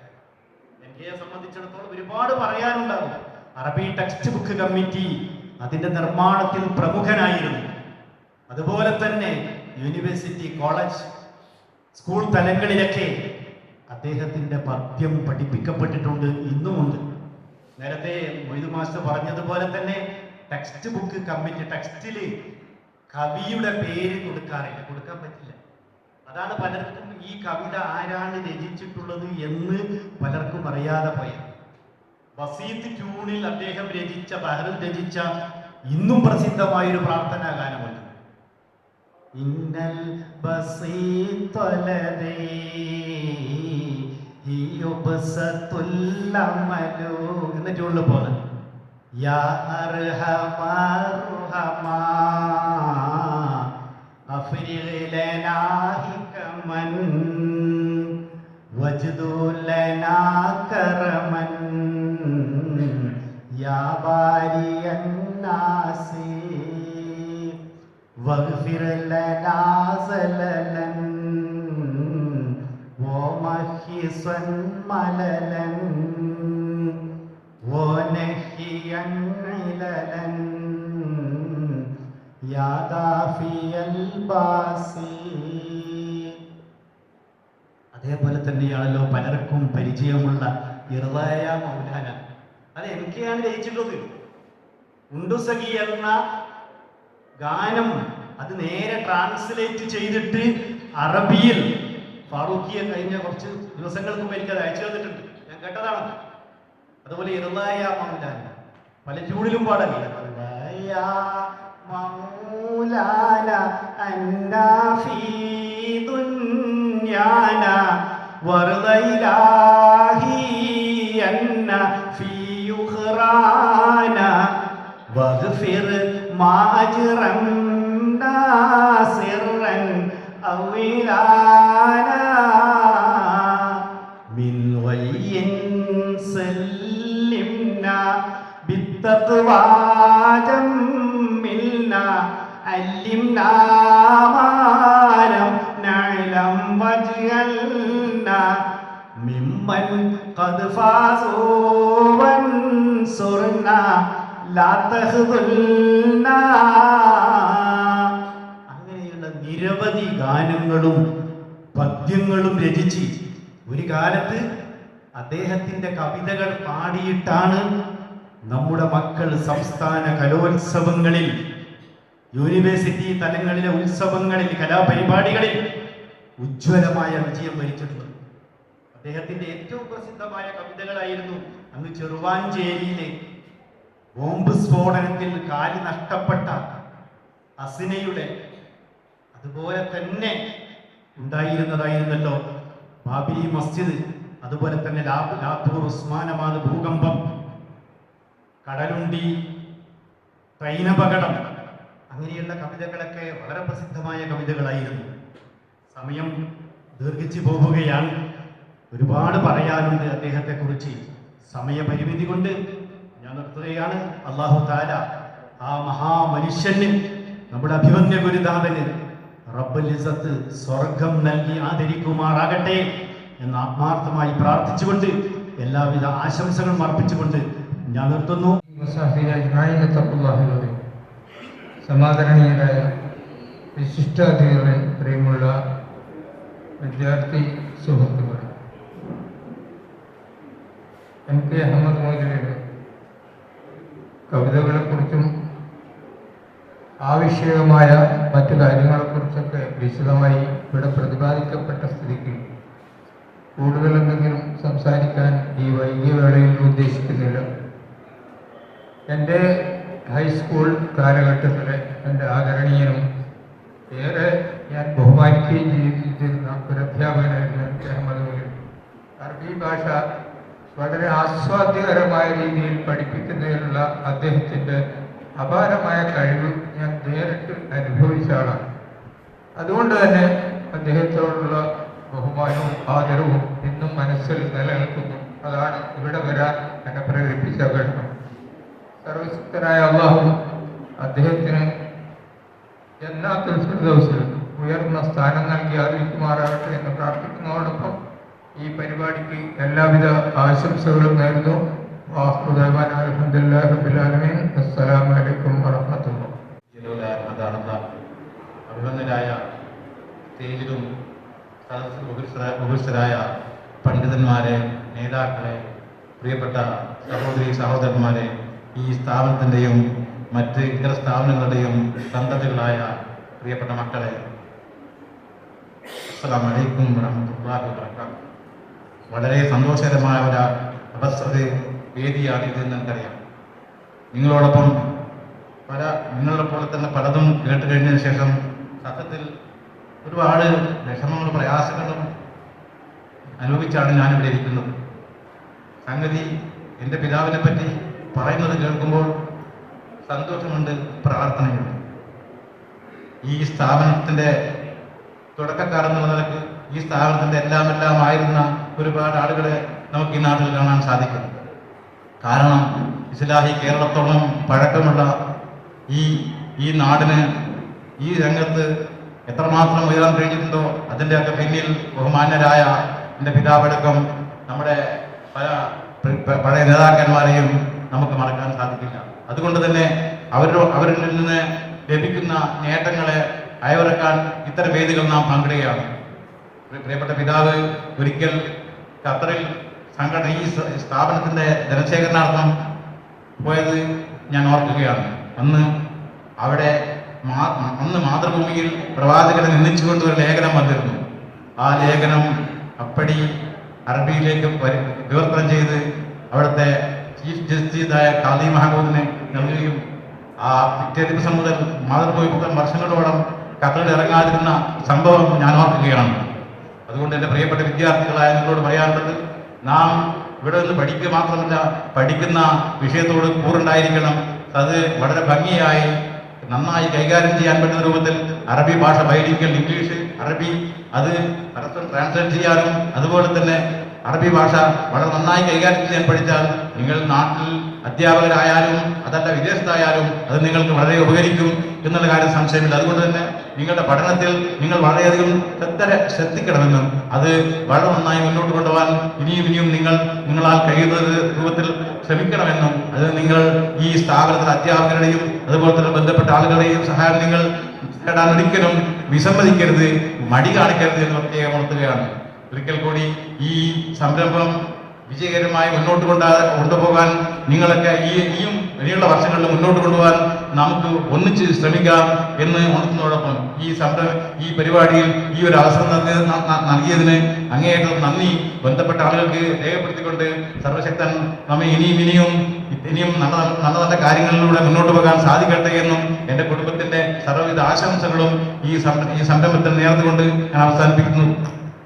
NKയെ സംബന്ധിച്ചിടത്തോളം ഒരുപാട് പറയാനുണ്ടാകും. അറബി ടെക്സ്റ്റ് ബുക്ക് കമ്മിറ്റി അതിന്റെ നിർമ്മാണത്തിൽ പ്രമുഖനായിരുന്നു. അതുപോലെ തന്നെ യൂണിവേഴ്സിറ്റി, കോളേജ്, സ്കൂൾ തലങ്ങളിലൊക്കെ അദ്ദേഹത്തിന്റെ പദ്യം പഠിപ്പിക്കപ്പെട്ടിട്ടുണ്ട്, ഇന്നുമുണ്ട്. നേരത്തെ മൊയ്തു മാസ്റ്റർ പറഞ്ഞതുപോലെ തന്നെ ടെക്സ്റ്റ് ബുക്ക് കമ്മിറ്റി ടെക്സ്റ്റില് കവിയുടെ പേര് കൊടുക്കാറില്ല, കൊടുക്കാൻ പറ്റില്ല. അതാണ് പലർക്കും ഈ കവിത ആരാണ് രചിച്ചിട്ടുള്ളത് എന്ന് പലർക്കും അറിയാതെ പോയത്. വസീത്ത് ട്യൂണിൽ അദ്ദേഹം രചിച്ച, ബഹറിൽ രചിച്ച ഇന്നും പ്രസിദ്ധമായൊരു പ്രാർത്ഥനാ ഗാനമുണ്ട്. ഇന്നൽ ബസീത്തൊലദേ യുബ്സത്തുല്ലമലു എന്ന ട്യൂണിൽ പോകുന്നത്. യാ അർഹമർ റഹമാ അഫ്രിഗ് ലനാ ഹികമൻ വജ്ദു ലനാ കറമൻ യാ ബാരിയൻ നാസി വഗ്ഫിർ ലനാ സലലൻ വമഹിസൻ മലലൻ വനഹിയൻ ഇലലൻ യാ ദാഫിയൽ ബാസി. അതേപോലെ തന്നെയാണല്ലോ പലർക്കും പരിചയമുള്ള ഇർളായ മൗലാന. അത് എനിക്കാണ് രചിച്ചിട്ടുള്ളത്. ഉണ്ടുസഖി എന്ന ഗാനം അത് നേരെ ട്രാൻസ്ലേറ്റ് ചെയ്തിട്ട് അറബിയിൽ ഫാറൂഖിയെ കഴിഞ്ഞ കുറച്ച് ദിവസങ്ങൾക്ക് മുമ്പ് എനിക്കത് അയച്ചു തന്നിട്ടുണ്ട്, ഞാൻ കേട്ടതാണ്. അതുപോലെ ഇർളായ മൗലാന പല ട്യൂണിലും പാടല്ലേ. മൗലാന അന്നാ ഫീ ദുനിയാന വർളൈലാഹി അന്ന ഫീ യുഖ്റാന വഗ്ഫിർ മാജ്റൻ നാസിറൻ അവിലാന മിൻ വലിയിൻ സല്ലിംനാ ബിത്തഖ്വാ ജമ്മിൽനാ അല്ലിംനാ മാനം നഅലം വജ്അൽനാ മിമ്മൻ ഖദ് ഫാസൂ വൻസുർനാ ലാ തഖ്ദുൽനാ. അങ്ങനെയുള്ള നിരവധി ഗാനങ്ങളും പദ്യങ്ങളും രചിച്ച് ഒരു കാലത്ത് അദ്ദേഹത്തിന്റെ കവിതകൾ പാടിയിട്ടാണ് നമ്മുടെ മക്കൾ സംസ്ഥാന കലോത്സവങ്ങളിൽ, യൂണിവേഴ്സിറ്റി തലങ്ങളിലെ ഉത്സവങ്ങളിൽ, കലാപരിപാടികളിൽ ഉജ്ജ്വലമായ വിജയം വരിച്ചിട്ടുള്ളത്. അദ്ദേഹത്തിന്റെ ഏറ്റവും പ്രസിദ്ധമായ കവിതകളായിരുന്നു അന്ന് ചെറുവാഞ്ചേരിയിലെ ബോംബ് സ്ഫോടനത്തിൽ കാല് നഷ്ടപ്പെട്ട അസിനയുടെ, അതുപോലെ തന്നെ ഉണ്ടായിരുന്നതായിരുന്നല്ലോ ബാബരി മസ്ജിദ്, അതുപോലെ തന്നെ ലാത്തൂർ ഉസ്മാനാബാദ് ഭൂകമ്പം, കടലുണ്ടി, ട്രെയിനപകടം, അങ്ങനെയുള്ള കവിതകളൊക്കെ വളരെ പ്രസിദ്ധമായ കവിതകളായിരുന്നു. സമയം ദീർഘിച്ചു പോവുകയാണ്, ഒരുപാട് പറയാനുണ്ട് അദ്ദേഹത്തെക്കുറിച്ച്. സമയപരിമിതി കൊണ്ട് ഞാൻ നിർത്തുകയാണ്. അല്ലാഹു തആല ആ മഹാമനുഷ്യന്, നമ്മുടെ അഭിമന്യ ഗുരുനാഥന് റബ്ബുൽ ഇസ്സത്ത് സ്വർഗം നൽകി ആദരിക്കുമാറാകട്ടെ എന്ന് ആത്മാർത്ഥമായി പ്രാർത്ഥിച്ചുകൊണ്ട് എല്ലാവിധ ആശംസകളും അർപ്പിച്ചുകൊണ്ട് ഞാൻ നിർത്തുന്നു. സമാദരണീയരായ വിശിഷ്ടാതിഥികളെ, പ്രിയമുള്ള വിദ്യാർത്ഥി സുഹൃത്തുക്കൾ, MK അഹമ്മദ് മൗലവിയുടെ കവിതകളെക്കുറിച്ചും ആവശ്യകമായ മറ്റു കാര്യങ്ങളെക്കുറിച്ചൊക്കെ വിശദമായി ഇവിടെ പ്രതിപാദിക്കപ്പെട്ട സ്ഥിതിക്ക് കൂടുതൽ എന്തെങ്കിലും സംസാരിക്കാൻ ഈ വൈകിയ വേളയിൽ ഉദ്ദേശിക്കുന്നില്ല. എൻ്റെ ഹൈസ്കൂൾ കാലഘട്ടത്തിലെ എൻ്റെ ആദരണീയനും ഏറെ ഞാൻ ബഹുമാനിക്കുകയും ചെയ്തിരുന്ന ഒരു അധ്യാപകനായിരുന്നു MK അഹമ്മദ് മൗലവി. അറബി ഭാഷ വളരെ ആസ്വാദ്യകരമായ രീതിയിൽ പഠിപ്പിക്കുന്നതിനുള്ള അദ്ദേഹത്തിൻ്റെ അപാരമായ കഴിവ് ഞാൻ നേരിട്ട് അനുഭവിച്ച ആളാണ്. അതുകൊണ്ട് തന്നെ അദ്ദേഹത്തോടുള്ള ബഹുമാനവും ആദരവും ഇന്നും മനസ്സിൽ നിലനിൽക്കുന്നു. അതാണ് ഇവിടെ വരാൻ എന്നെ പ്രേരിപ്പിച്ച ഘടകം. സർവശക്തനായ അല്ലാഹു അദ്ദേഹത്തിന് ജന്നാത്തുൽ ഫിർദൗസിൽ ഉയർന്ന സ്ഥാനം നൽകി ആദരിക്കുമാറാകട്ടെ എന്ന് പ്രാർത്ഥിക്കുന്നതോടൊപ്പം ഈ പരിപാടിക്ക് എല്ലാവിധ ആശംസകളും നേരുന്നു. അൽഹംദുലില്ലാഹി റബ്ബിൽ ആലമീൻ. അസ്സലാമു അലൈക്കും വറഹ്മത്തുള്ളാഹി. അഭിമന്യരായ സ്റ്റേജിലും ഉപരിസ്ഥരായ പണ്ഡിതന്മാരെ, നേതാക്കളെ, പ്രിയപ്പെട്ട സഹോദരി സഹോദരന്മാരെ, ഈ സ്ഥാപനത്തിൻ്റെയും മറ്റ് ഇതര സ്ഥാപനങ്ങളുടെയും സന്തതികളായ പ്രിയപ്പെട്ട മക്കളെ, അസ്സലാമു അലൈക്കും വറഹ്മത്തുള്ളാഹി വബറകാതുഹു. വളരെ സന്തോഷകരമായ ഒരു വേദിയാണ് ഇതെന്ന് എനിക്കറിയാം. നിങ്ങളോടൊപ്പം നിങ്ങളുടെ പോലെ തന്നെ പലതും കേട്ട് കഴിഞ്ഞതിന് ശേഷം സത്യത്തിൽ ഒരുപാട് വിഷമങ്ങളും പ്രയാസങ്ങളും അനുഭവിച്ചാണ് ഞാനിവിടെ ഇരിക്കുന്നത്. സംഗതി എൻ്റെ പിതാവിനെ പറ്റി പറയുന്നത് കേൾക്കുമ്പോൾ സന്തോഷമുണ്ട്, പ്രാർത്ഥനയുണ്ട്. ഈ സ്ഥാപനത്തിൻ്റെ തുടക്കക്കാരെന്നുള്ള നിലക്ക് ഈ സ്ഥാപനത്തിൻ്റെ എല്ലാം ആയിരുന്ന ഒരുപാട് ആളുകളെ നമുക്ക് ഈ നാട്ടിൽ കാണാൻ സാധിക്കും. കാരണം ഇസ്ലാഹി കേരളത്തോളം പഴക്കമുള്ള ഈ നാടിന് ഈ രംഗത്ത് എത്രമാത്രം ഉയരാൻ കഴിഞ്ഞിട്ടുണ്ടോ അതിൻ്റെയൊക്കെ പിന്നിൽ ബഹുമാന്യരായ എൻ്റെ പിതാവടക്കം നമ്മുടെ പഴയ നേതാക്കന്മാരെയും നമുക്ക് മറക്കാൻ സാധിക്കില്ല. അതുകൊണ്ട് തന്നെ അവരിൽ നിന്ന് ലഭിക്കുന്ന നേട്ടങ്ങളെ അയവിറക്കാൻ ഇത്തരം വേദികൾ നാം പങ്കിടുകയാണ്. പ്രിയപ്പെട്ട പിതാവ് ഒരിക്കൽ ഖത്തറിൽ ഈ സ്ഥാപനത്തിൻ്റെ ധനശേഖരണാർത്ഥം പോയത് ഞാൻ ഓർക്കുകയാണ്. അന്ന് മാതൃഭൂമിയിൽ പ്രവാചകനെ നിന്ദിച്ചുകൊണ്ട് ഒരു ലേഖനം വന്നിരുന്നു. ആ ലേഖനം അപ്പടി അറബിയിലേക്ക് വിവർത്തനം ചെയ്ത് അവിടുത്തെ ചീഫ് ജസ്റ്റിസായ ഖാദി മഹമൂദിനെ നൽകുകയും ആ പിറ്റേ ദിവസം മുതൽ മാതൃഭൂമി പുത്രൻ വർഷങ്ങളോളം ഖത്തറിൽ ഇറങ്ങാതിരുന്ന സംഭവം ഞാൻ ഓർക്കുകയാണ്. അതുകൊണ്ട് എൻ്റെ പ്രിയപ്പെട്ട വിദ്യാർത്ഥികളായ നിങ്ങളോട് പറയാനുള്ളത്, നാം ഇവിടെ നിന്ന് പഠിക്കുക മാത്രമല്ല, പഠിക്കുന്ന വിഷയത്തോട് കൂറുണ്ടായിരിക്കണം. അത് വളരെ ഭംഗിയായി നന്നായി കൈകാര്യം ചെയ്യാൻ പറ്റുന്ന രൂപത്തിൽ അറബി ഭാഷ ബൈലിംഗൽ, ഇംഗ്ലീഷ് അറബി അത് പരസ്പരം ട്രാൻസ്ലേറ്റ് ചെയ്യാനും അതുപോലെ തന്നെ അറബി ഭാഷ വളരെ നന്നായി കൈകാര്യം ചെയ്യാൻ പഠിച്ചാൽ നിങ്ങൾ നാട്ടിൽ അധ്യാപകരായാലും അതല്ല വിദേശത്തായാലും അത് നിങ്ങൾക്ക് വളരെ ഉപകരിക്കും എന്നുള്ള കാര്യം സംശയമില്ല. അതുകൊണ്ട് തന്നെ നിങ്ങളുടെ പഠനത്തിൽ നിങ്ങൾ വളരെയധികം ശ്രദ്ധിക്കണമെന്നും അത് വളരെ നന്നായി മുന്നോട്ട് കൊണ്ടുപോകാൻ ഇനിയും നിങ്ങളാൽ കഴിയുന്ന രൂപത്തിൽ ശ്രമിക്കണമെന്നും അത് നിങ്ങൾ ഈ സ്ഥാപനത്തിലെ അധ്യാപകരുടെയും അതുപോലെ തന്നെ ബന്ധപ്പെട്ട ആളുകളുടെയും സഹായം നിങ്ങൾ നേടാൻ ഒരിക്കലും വിസമ്മതിക്കരുത്, മടി കാണിക്കരുത് എന്ന് പ്രത്യേകം ഉണർത്തുകയാണ്. ഒരിക്കൽ കൂടി ഈ സംരംഭം വിജയകരമായി മുന്നോട്ട് കൊണ്ടുപോകാൻ നിങ്ങളൊക്കെ ഇനിയുള്ള വർഷങ്ങളിൽ മുന്നോട്ട് കൊണ്ടുപോകാൻ നമുക്ക് ഒന്നിച്ച് ശ്രമിക്കാം എന്ന് ഉണർത്തുന്നതോടൊപ്പം ഈ പരിപാടിയിൽ ഈ ഒരു അവസരം നൽകിയതിന് അങ്ങേയറ്റം നന്ദി ബന്ധപ്പെട്ട ആളുകൾക്ക് രേഖപ്പെടുത്തിക്കൊണ്ട് സർവശക്തൻ നമ്മെ ഇനിയും നല്ല കാര്യങ്ങളിലൂടെ മുന്നോട്ട് പോകാൻ സാധിക്കട്ടെ എന്നും എൻ്റെ കുടുംബത്തിന്റെ സർവ്വവിധ ആശംസകളും ഈ സംരംഭത്തിൽ നേർന്നുകൊണ്ട് ഞാൻ അവസാനിപ്പിക്കുന്നു.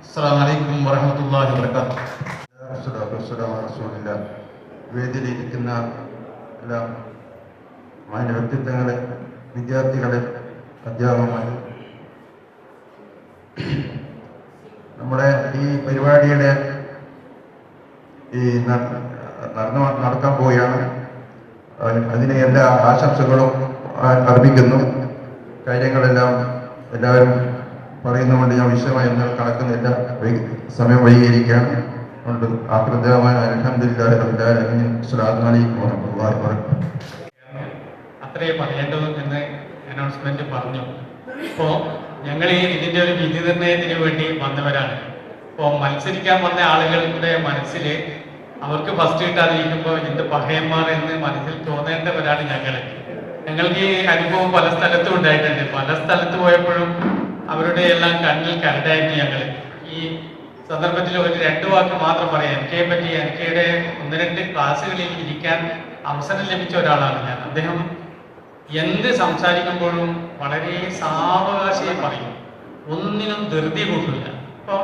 അസ്സലാമു അലൈക്കും വറഹ്മത്തുള്ളാഹി വബറകാതുഹു. വേദിയിലിരിക്കുന്ന എല്ലാ മാന്യ വ്യക്തിത്വങ്ങളെ, വിദ്യാർത്ഥികളെ, അധ്യാപകന്മാരെ, നമ്മുടെ ഈ പരിപാടിയുടെ നടക്കാൻ പോവുകയാണ്. അതിന് എല്ലാ ആശംസകളും അർപ്പിക്കുന്നു. കാര്യങ്ങളെല്ലാം എല്ലാവരും പറയുന്നതുകൊണ്ട് ഞാൻ വിശദമായി എന്നാൽ കണക്കുന്നില്ല, സമയം വൈകിയിരിക്കുകയാണ്. അത്രേ പറയേണ്ടത് എന്ന് അനൗൺസ്മെന്റ് പറഞ്ഞു. ഇപ്പോൾ ഞങ്ങൾ ഇതിന്റെ ഒരു വിധി നിർണയത്തിന് വേണ്ടി വന്നവരാണ്. ഇപ്പോൾ മത്സരിക്കാൻ വന്ന ആളുകളുടെ മനസ്സിൽ അവർക്ക് ഫസ്റ്റ് കിട്ടാതിരിക്കുമ്പോൾ എന്ത് പഹയന്മാർ എന്ന് മനസ്സിൽ തോന്നേണ്ടവരാണ് ഞങ്ങൾക്ക് ഈ അനുഭവം പല സ്ഥലത്തും ഉണ്ടായിട്ടുണ്ട്. പല സ്ഥലത്ത് പോയപ്പോഴും അവരുടെ എല്ലാം കണ്ണിൽ കരടായിരുന്നു. ഞങ്ങൾ ഈ സന്ദർഭത്തിൽ ഒരു 2 വാക്ക് മാത്രം പറയാം. എൻകെയെ പറ്റി, എൻകെയുടെ 1-2 ക്ലാസ്സുകളിൽ ഇരിക്കാൻ അവസരം ലഭിച്ച ഒരാളാണ് ഞാൻ. അദ്ദേഹം എന്ത് സംസാരിക്കുമ്പോഴും വളരെ സാവകാശം പറയും, ഒന്നിനും ധൃതി കൂട്ടില്ല. അപ്പോൾ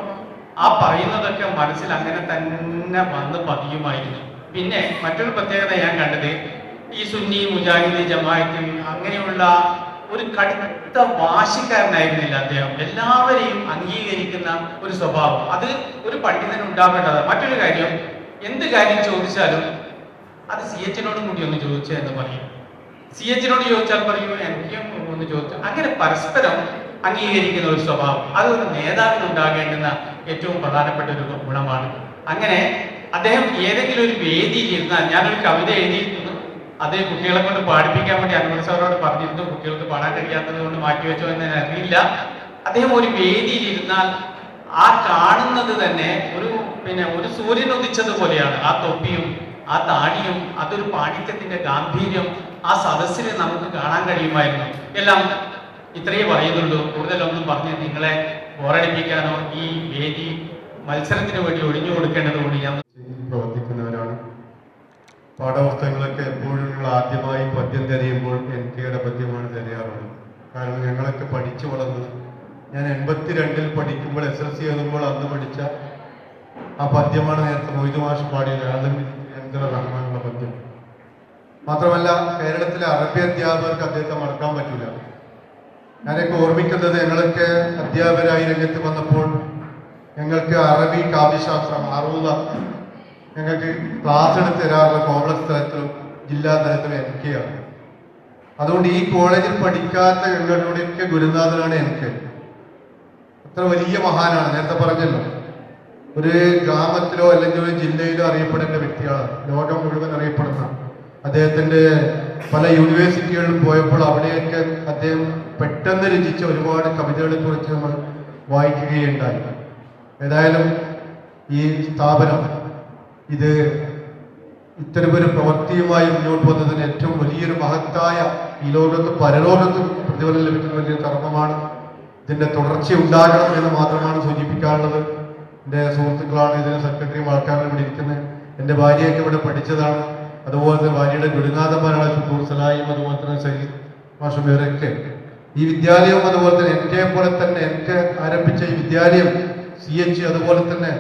ആ പറയുന്നതൊക്കെ മനസ്സിൽ അങ്ങനെ തന്നെ വന്ന് പതിയുമായിരുന്നു. പിന്നെ മറ്റൊരു പ്രത്യേകത ഞാൻ കണ്ടത്, ഈ സുന്നി മുജാഹിദ് ജമാഅത്ത് അങ്ങനെയുള്ള ഒരു കടുത്ത വാശിക്കാരനായിരുന്നില്ല അദ്ദേഹം. എല്ലാവരെയും അംഗീകരിക്കുന്ന ഒരു സ്വഭാവം, അത് ഒരു പണ്ഡിതന് ഉണ്ടാവേണ്ടതാണ്. മറ്റൊരു കാര്യം, എന്ത് കാര്യം ചോദിച്ചാലും അത് CH-നോടും കൂടി ഒന്ന് ചോദിച്ചാൽ എന്ന് പറയും. CH-നോട് ചോദിച്ചാൽ പറയൂ, എനിക്കും ഒന്ന് ചോദിച്ചു. അങ്ങനെ പരസ്പരം അംഗീകരിക്കുന്ന ഒരു സ്വഭാവം, അത് ഒരു നേതാവിന് ഉണ്ടാകേണ്ടുന്ന ഏറ്റവും പ്രധാനപ്പെട്ട ഒരു ഗുണമാണ്. അങ്ങനെ അദ്ദേഹം ഏതെങ്കിലും ഒരു വേദിയിൽ ഇരുന്നാൽ, ഞാനൊരു കവിത എഴുതിയിരുന്നു, അത് കുട്ടികളെ കൊണ്ട് പാടിപ്പിക്കാൻ വേണ്ടി അൻവർ സാറോട് പറഞ്ഞിരുന്നു. കുട്ടികൾക്ക് പാടാൻ കഴിയാത്തത് കൊണ്ട് മാറ്റിവെച്ചോ എന്ന് അറിയില്ല. അദ്ദേഹം ഒരു വേദിയിൽ ഇരുന്നാൽ ആ കാണുന്നത് തന്നെ ഒരു സൂര്യൻ ഉദിച്ചതുപോലെയാണ്. ആ തൊപ്പിയും ആ താടിയും അതൊരു പാണ്ഡിത്യത്തിന്റെ ഗാംഭീര്യം ആ സദസ്സിൽ നമുക്ക് കാണാൻ കഴിയുമായിരുന്നു. എല്ലാം ഇത്രയേ പറയുന്നുള്ളൂ. കൂടുതലൊന്നും പറഞ്ഞ് നിങ്ങളെ ബോറടിപ്പിക്കാനോ ഈ വേദി മത്സരത്തിന് വേണ്ടി ഒഴിഞ്ഞു കൊടുക്കേണ്ടതുകൊണ്ട് ഞാൻ പ്രവർത്തിക്കുന്നവരാണ്. പാഠപുസ്തകങ്ങളൊക്കെ എപ്പോഴും നിങ്ങൾ ആദ്യമായി പദ്യം തിരയുമ്പോൾ NKയുടെ പദ്യമാണ് തിരയാറുള്ളത്. കാരണം ഞങ്ങളൊക്കെ പഠിച്ചു വളർന്നത്, ഞാൻ 82 പഠിക്കുമ്പോൾ SSLC എഴുതുമ്പോൾ അന്ന് പഠിച്ച ആ പദ്യമാണ് നേരത്തെ മൊയ്തു മാഷ് പാടിയത്, റഹ്മാനുള്ള പദ്യം. മാത്രമല്ല കേരളത്തിലെ അറബി അധ്യാപകർക്ക് അദ്ദേഹത്തെ മറക്കാൻ പറ്റില്ല. ഞാനൊക്കെ ഓർമ്മിക്കുന്നത്, ഞങ്ങളൊക്കെ അധ്യാപകരായി രംഗത്ത് വന്നപ്പോൾ ഞങ്ങൾക്ക് അറബി കാവ്യശാസ്ത്രം അറുപത ഞങ്ങൾക്ക് ക്ലാസ് എടുത്ത് തരാറുള്ള കോംപ്ലക്സ് തലത്തിലും ജില്ലാ തലത്തിലും NK ആണ്. അതുകൊണ്ട് ഈ കോളേജിൽ പഠിക്കാത്ത ഞങ്ങളുടെയൊക്കെ ഗുരുനാഥനാണ് NK. അത്ര വലിയ മഹാനാണ്. നേരത്തെ പറഞ്ഞല്ലോ, ഒരു ഗ്രാമത്തിലോ അല്ലെങ്കിൽ ഒരു ജില്ലയിലോ അറിയപ്പെടേണ്ട വ്യക്തിയാണ്, ലോകം മുഴുവൻ അറിയപ്പെടുന്ന. അദ്ദേഹത്തിൻ്റെ പല യൂണിവേഴ്സിറ്റികളിലും പോയപ്പോൾ അവിടെയൊക്കെ അദ്ദേഹം പെട്ടെന്ന് രചിച്ച ഒരുപാട് കവിതകളെ കുറിച്ച് നമ്മൾ വായിക്കുകയുണ്ടായി. ഏതായാലും ഈ സ്ഥാപനം ഇത് ഇത്തരമൊരു പ്രവൃത്തിയുമായി മുന്നോട്ട് വന്നതിന് ഏറ്റവും വലിയൊരു മഹത്തായ, ഈ ലോകത്തും പരലോകത്തും പ്രതിഫലം ലഭിക്കുന്ന വലിയ കർമ്മമാണ്. ഇതിൻ്റെ തുടർച്ച ഉണ്ടാകണം എന്ന് മാത്രമാണ് സൂചിപ്പിക്കാനുള്ളത്. എൻ്റെ സുഹൃത്തുക്കളാണ് ഇതിന് സെക്രട്ടറിയും ആൾക്കാരും ഇവിടെ ഇരിക്കുന്നത്. എൻ്റെ ഭാര്യയൊക്കെ ഇവിടെ പഠിച്ചതാണ്. അതുപോലെ തന്നെ ഭാര്യയുടെ ഗുരുനാഥന്മാരാണ് ഷുക്കൂർ സലായും അതുപോലെ തന്നെ സയ്യിദ് മാഷും ഇവരൊക്കെ. ഈ വിദ്യാലയവും അതുപോലെ തന്നെ NK പോലെ തന്നെ NK ആരംഭിച്ച ഈ വിദ്യാലയം, CH അതുപോലെ തന്നെ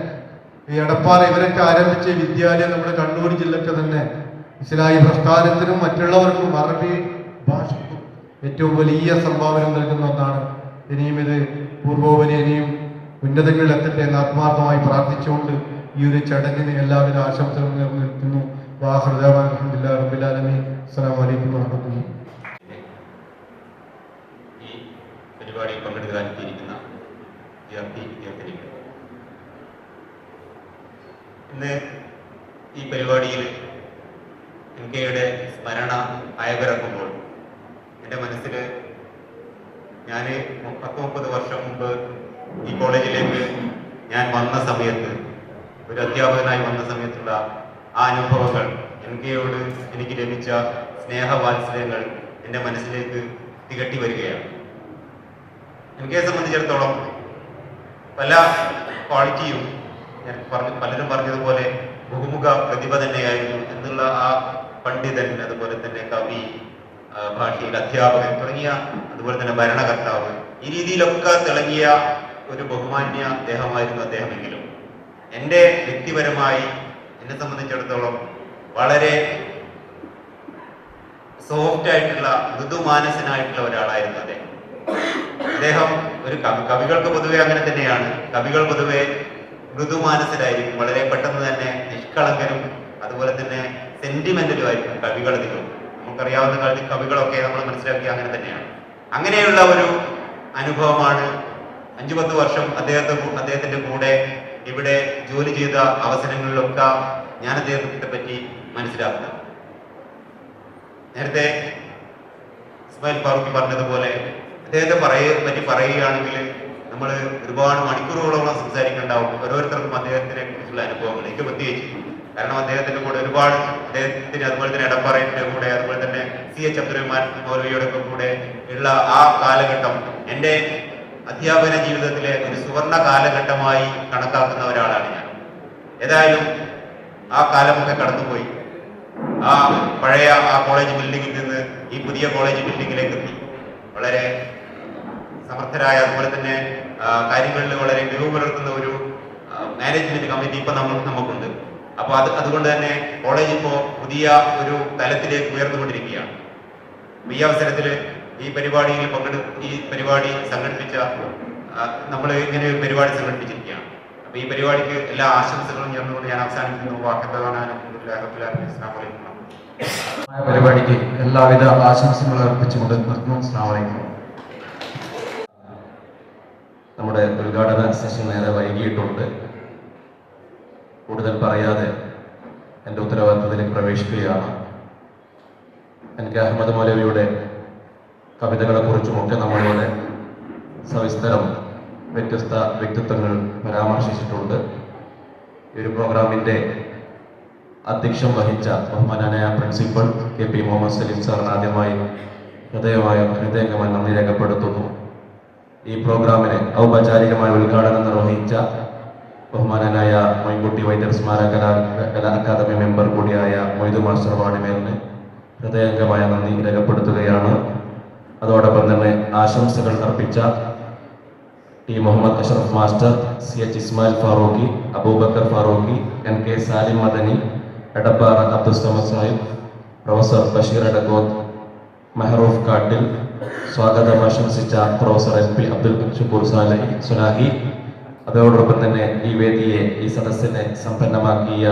ഈ എടപ്പാറ ഇവരൊക്കെ ആരംഭിച്ച ഈ വിദ്യാലയം നമ്മുടെ കണ്ണൂർ ജില്ലയ്ക്ക് തന്നെ ഇസ്ലാഹി പ്രസ്ഥാനത്തിനും മറ്റുള്ളവർക്കും അറബി ഭാഷയ്ക്കും ഏറ്റവും വലിയ സംഭാവന നൽകുന്ന ഒന്നാണ്. ഇനിയും ഇത് പൂർവോപരി ഇനിയും ഉന്നതങ്ങളിൽ എത്തട്ടെ എന്ന് ആത്മാർത്ഥമായി പ്രാർത്ഥിച്ചുകൊണ്ട് ഈ ഒരു ചടങ്ങിന് എല്ലാവിധ ആശംസകളും നേർന്നിരിക്കുന്നു. അൽഹംദുലില്ലാഹി റബ്ബിൽ ആലമീൻ. അസ്സലാമു അലൈക്കും വറഹ്മത്തുള്ളാഹി. ഈ പരിപാടിയിൽ പങ്കെടുക്കാനെത്തിയിരിക്കുന്ന വിദ്യാർത്ഥിനികൾ, ഇന്ന് ഈ പരിപാടിയിൽ NKയുടെ സ്മരണ അയവിറക്കുമ്പോൾ എൻ്റെ മനസ്സിൽ ഞാൻ 30 വർഷം മുമ്പ് ഈ കോളേജിലേക്ക് ഞാൻ വന്ന സമയത്ത്, ഒരു അധ്യാപകനായി വന്ന സമയത്തുള്ള ആ അനുഭവങ്ങൾ, NKയോട് എനിക്ക് ലഭിച്ച സ്നേഹവാത്സല്യങ്ങൾ എൻ്റെ മനസ്സിലേക്ക് തികട്ടി വരികയാണ്. NKയെ സംബന്ധിച്ചിടത്തോളം പല ക്വാളിറ്റിയും ഞാൻ പലരും പറഞ്ഞതുപോലെ ബഹുമുഖ പ്രതിഭ തന്നെയായിരുന്നു എന്നുള്ള ആ പണ്ഡിതൻ, അതുപോലെ തന്നെ കവി, ഭാഷയിൽ അധ്യാപകൻ തുടങ്ങിയ, അതുപോലെ തന്നെ ഭരണകർത്താവ്, ഈ രീതിയിലൊക്കെ തിളങ്ങിയ ഒരു ബഹുമാന്യ അദ്ദേഹമായിരുന്നു അദ്ദേഹമെങ്കിലും എൻ്റെ വ്യക്തിപരമായി എന്നെ സംബന്ധിച്ചിടത്തോളം വളരെ സോഫ്റ്റ് ആയിട്ടുള്ള മൃദുമാനസനായിട്ടുള്ള ഒരാളായിരുന്നു അദ്ദേഹം. അദ്ദേഹം ഒരു കവികൾക്ക് പൊതുവെ അങ്ങനെ തന്നെയാണ്. കവികൾ പൊതുവെ മൃദുമാനസരായിരിക്കും, വളരെ പെട്ടെന്ന് തന്നെ നിഷ്കളങ്കനും അതുപോലെ തന്നെ സെന്റിമെന്റലും ആയിരിക്കും കവികൾ അധികം. നമുക്കറിയാവുന്ന കാലത്ത് കവികളൊക്കെ നമ്മൾ മനസ്സിലാക്കി അങ്ങനെ തന്നെയാണ്. അങ്ങനെയുള്ള ഒരു അനുഭവമാണ് 5-10 വർഷം അദ്ദേഹത്തിന്റെ കൂടെ ഇവിടെ ജോലി ചെയ്ത അവസരങ്ങളിലൊക്കെ ഞാൻ അദ്ദേഹത്തെ പറ്റി മനസ്സിലാക്കുന്നത്. നേരത്തെ ഇസ്മായിൽ ഫാറൂഖി പറഞ്ഞതുപോലെ അദ്ദേഹത്തെ പറ്റി പറയുകയാണെങ്കിൽ നമ്മൾ ഒരുപാട് മണിക്കൂറുകളോളം സംസാരിക്കേണ്ടാവും. ഓരോരുത്തർക്കും അദ്ദേഹത്തിനെ കുറിച്ചുള്ള അനുഭവങ്ങൾ, എനിക്ക് പ്രത്യേകിച്ച്, കാരണം അദ്ദേഹത്തിന്റെ കൂടെ ഒരുപാട്, അദ്ദേഹത്തിന് അതുപോലെ തന്നെ എടപ്പാറയുടെ കൂടെ, അതുപോലെ തന്നെ CH അബ്ദുറഹ്മാൻ മൗലവിയുടെ കൂടെ ഉള്ള ആ കാലഘട്ടം എൻ്റെ അധ്യാപന ജീവിതത്തിലെ ഒരു സുവർണ കാലഘട്ടമായി കണക്കാക്കുന്ന ഒരാളാണ് ഞാൻ. ഏതായാലും ആ കാലമൊക്കെ കടന്നുപോയി. ആ പഴയ ആ കോളേജ് ബിൽഡിങ്ങിൽ നിന്ന് ഈ പുതിയ കോളേജ് ബിൽഡിങ്ങിലേക്ക് എത്തി. വളരെ സമർത്ഥരായ, അതുപോലെ തന്നെ കാര്യങ്ങളിൽ വളരെ മികവ് പുലർത്തുന്ന ഒരു മാനേജ്മെന്റ് കമ്മിറ്റി ഇപ്പൊ നമുക്കുണ്ട്. അപ്പോൾ അതുകൊണ്ട് തന്നെ കോളേജ് ഇപ്പോൾ പുതിയ ഒരു തലത്തിലേക്ക് ഉയർന്നുകൊണ്ടിരിക്കുകയാണ്. ഈ അവസരത്തിൽ ഈ പരിപാടി സംഘടിപ്പിച്ച നമ്മൾ ഇങ്ങനെ ഒരു പരിപാടി സംഘടിപ്പിച്ചിരിക്കുകയാണ്. അപ്പൊ ഈ പരിപാടിക്ക് എല്ലാ ആശംസകളും ചേർന്നുകൊണ്ട് ഞാൻ അവസാനിക്കുന്നു. പരിപാടിക്ക് എല്ലാവിധ ആശംസകളും അർപ്പിച്ചുകൊണ്ട് നിർത്തുന്നു. അസ്സലാമു അലൈക്കും. നമ്മുടെ ഉദ്ഘാടന സെഷൻ നേരെ വൈകിയിട്ടുണ്ട്. കൂടുതൽ പറയാതെ എൻ്റെ ഉത്തരവാദിത്തത്തിലേക്ക് പ്രവേശിക്കുകയാണ്. NK അഹമ്മദ് മൗലവിയുടെ കവിതകളെക്കുറിച്ചുമൊക്കെ നമ്മളിവിടെ സവിസ്തരം വ്യത്യസ്ത വ്യക്തിത്വങ്ങൾ പരാമർശിച്ചിട്ടുണ്ട്. ഈ ഒരു പ്രോഗ്രാമിൻ്റെ അധ്യക്ഷം വഹിച്ച ബഹുമാനായ പ്രിൻസിപ്പൽ KP മുഹമ്മദ് സലീം സാറിന് ആദ്യമായി ഹൃദയംഗമായി നന്ദി രേഖപ്പെടുത്തുന്നു. ഈ പ്രോഗ്രാമിന് ഔപചാരികമായ ഉദ്ഘാടനം നിർവഹിച്ച ബഹുമാനനായ മൊയ്ൻകുട്ടി വൈദ്യർ സ്മാരക കലാ അക്കാദമി മെമ്പർ കൂടിയായ മൊയ്തു മാസ്റ്റർ വാണിമേലിന് ഹൃദയംഗമായ നന്ദി രേഖപ്പെടുത്തുകയാണ്. അതോടൊപ്പം തന്നെ ആശംസകൾ അർപ്പിച്ച T Muhammad Ashraf master, CH Ismail Farooqi, Abubakar Farooqi, NK Salim Madani, Edappara Abdussamad Sahib, professor Basheer Edakkoth, Mehroof Kattil, സ്വാഗതം ആശംസിച്ച പ്രൊഫസർ MP അബ്ദുൽ ഷുക്കൂർ സുലാഹി, അതോടൊപ്പം തന്നെ ഈ വേദിയെ, ഈ സദസ്സിനെ സമ്പന്നമാക്കിയ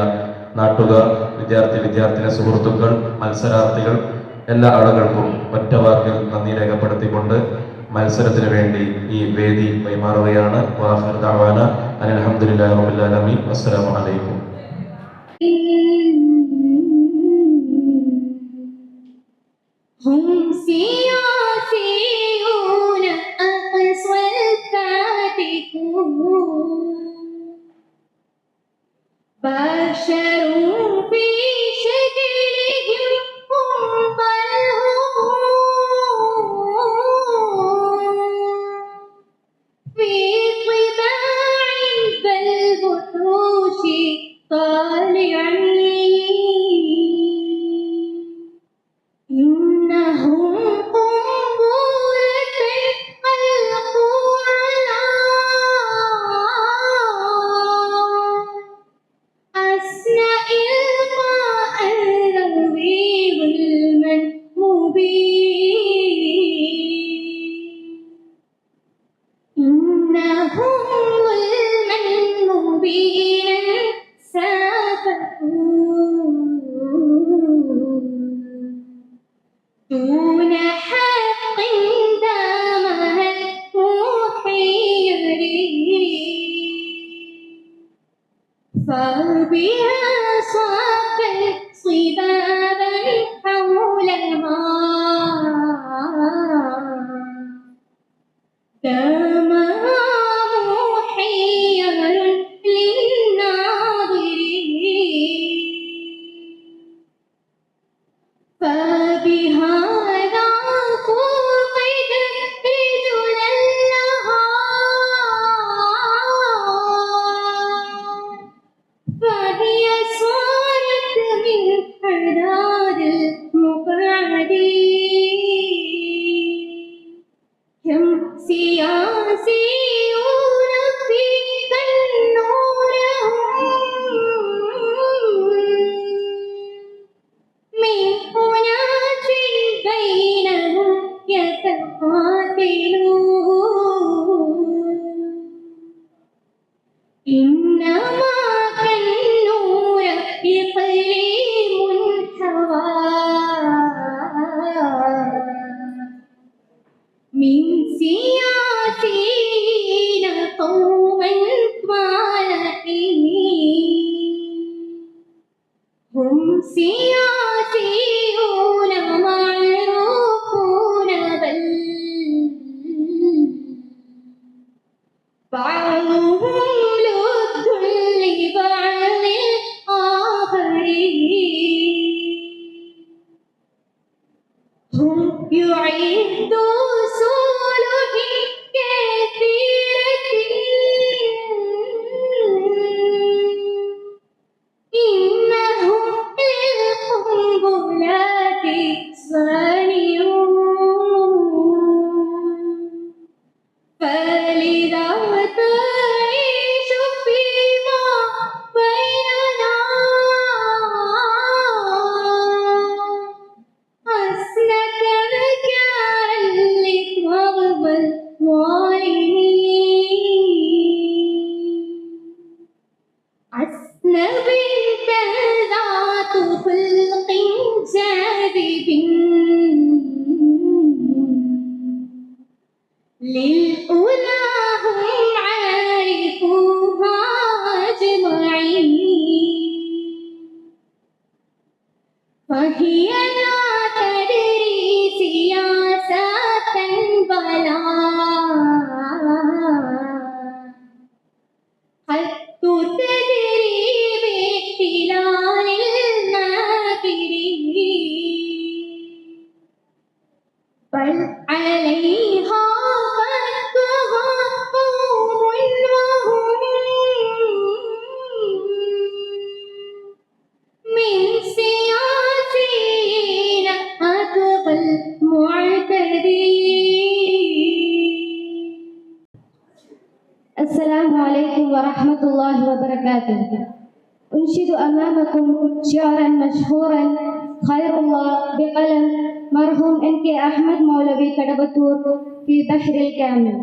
നാട്ടുകാർ, വിദ്യാർത്ഥിനി സുഹൃത്തുക്കൾ, മത്സരാർത്ഥികൾ, എല്ലാ ആളുകൾക്കും ഒറ്റ വാക്കിൽ നന്ദി രേഖപ്പെടുത്തിക്കൊണ്ട് മത്സരത്തിന് വേണ്ടി ഈ വേദി കൈമാറുകയാണ്. വാഖിർ ദഅവാന അനിൽ ഹംദുലില്ലാഹി റബ്ബിൽ ആലമീൻ. അസ്സലാമു അലൈക്കും. هم سياسيون أقصى الفاتكون بشر في شكلهم هم بل في طباع بل وحوش طالعين إنهم قنبلة ألقوا على أسنأ إلقاء الذوي ظلما مبين إنهم ظلما مبينا سافكوا دون حق دامها المحير فبها صافا صبابا حولها دامها محير للناظرين فبهذا فوقد رجلا لها فهي صارت من حداد المقعدين كم سياسيون فيك نورهم من أناس بينهم يتقاتلون إنما كالنور إقليم هواه من سياسين قوما صالحين هم سياسيون معروفون بل بعضهم لد لبعض آخرين هم يعدوا صلح كثيرة إنهم للقنبلات صانعون فلذا تعيش فيما بيننا حسنك ذكرا لتغضب الظالمين حسن بنت ذات خلق جاذب للأولى هم عارفوها أجمعين فهي لا تدري سياسة بلا قد تدري باحتلال الماكرين بل عليها فتوى الله وبركاته. أنشد أمامكم شعرا مشهورا خير الله بقلم مرحوم NK أحمد مولوي كدبتور في بحر الكامل.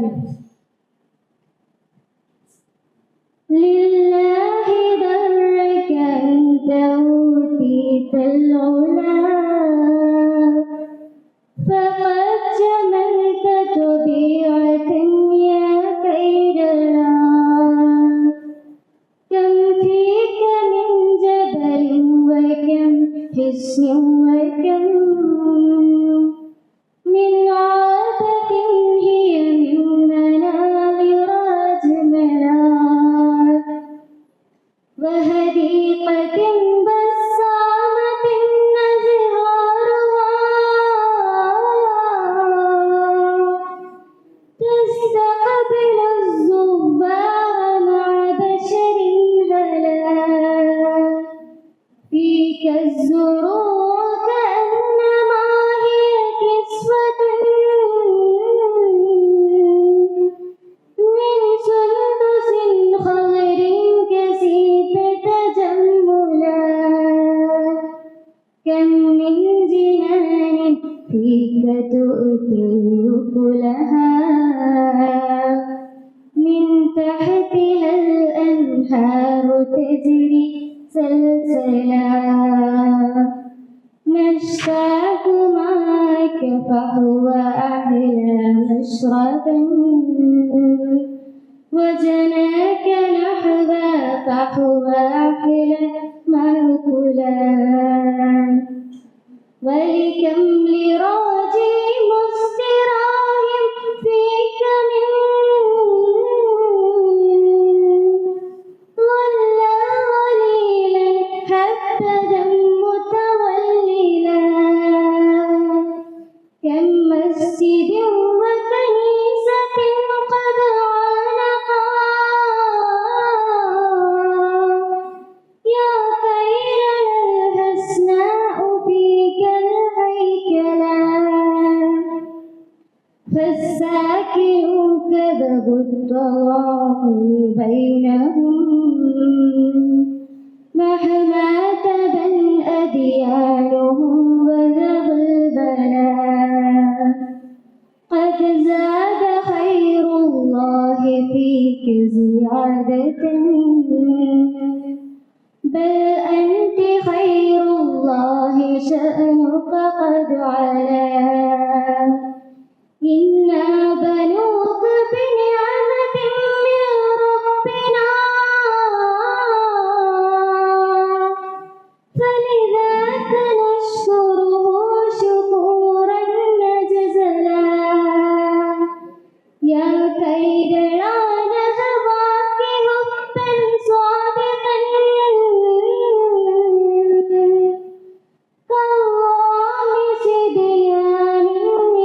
لله درك أنت أوتيت العلا فقد جملت طبيعة يا كيدنا كم فيك من جبل وكم حسن وكم من عادة هي من مناظر أجملا وهديقة بسامة أزهارها تستقبل الزبار مع بشر هلا فيك الزروع كأنما هي كسوة من سندس خضر كثيف تجملا كم من جنان فيك تؤتي أكلها من تحتها الأنهار تجري سلسلا نشتاق معك فهو أحلى مشربا وجناك نحوى فهو أحلى مأكلا ولكم لراجي مستراح فيك من ظل ظليلا حبذا متوللا كم مسجد وكنيسة قد عانقا يا خير الحسناء فيك الهيكلا فالساكن كذب التضامن بينهم مهما تبن أديانهم وذب البلاء قد زاد خير الله فيك زيادة بل أنت خير الله شأنك قد علا إنا بنوك بنعمة من ربنا فلذاك نشكره شكورا جزلا يا كيد لا نهواك حبا صادقا كالله سديان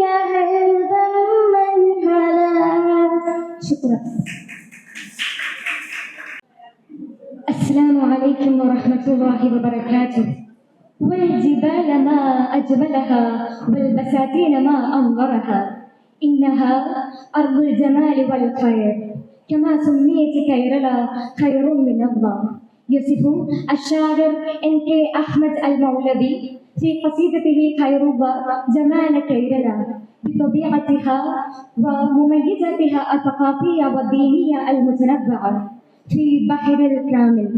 يحب من هلا. شكرا. السلام عليكم ورحمة الله وبركاته. والجبال ما أجملها والبساتين ما أنظرها إنها أرض الجمال والخير كما سميت كيرلا خير من الله. يصف الشاعر NK أحمد المولوي في قصيدته خيروبا جمال كيرلا بطبيعتها ومميزاتها الثقافية والدينية المتنوعة في بحر الكامل.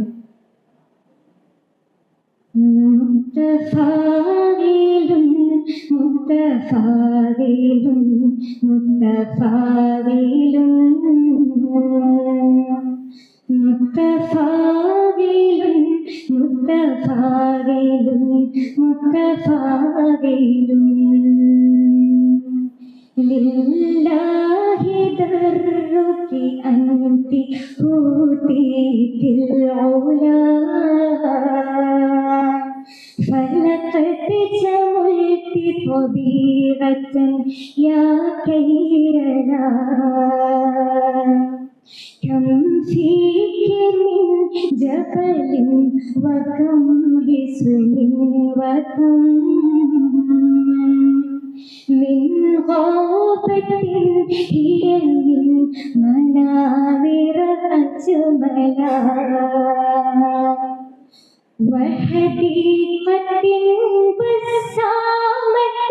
متفاضل متفاضل متفاضل متفاضل متفاضل متفاضل لله درك أنت أوتيت العلا فلقد جملت طبيعة يا كيرنا كم فيك من جبل وكم حسن وكم من غابة هي من مناظر أجملا وحديقة بسامة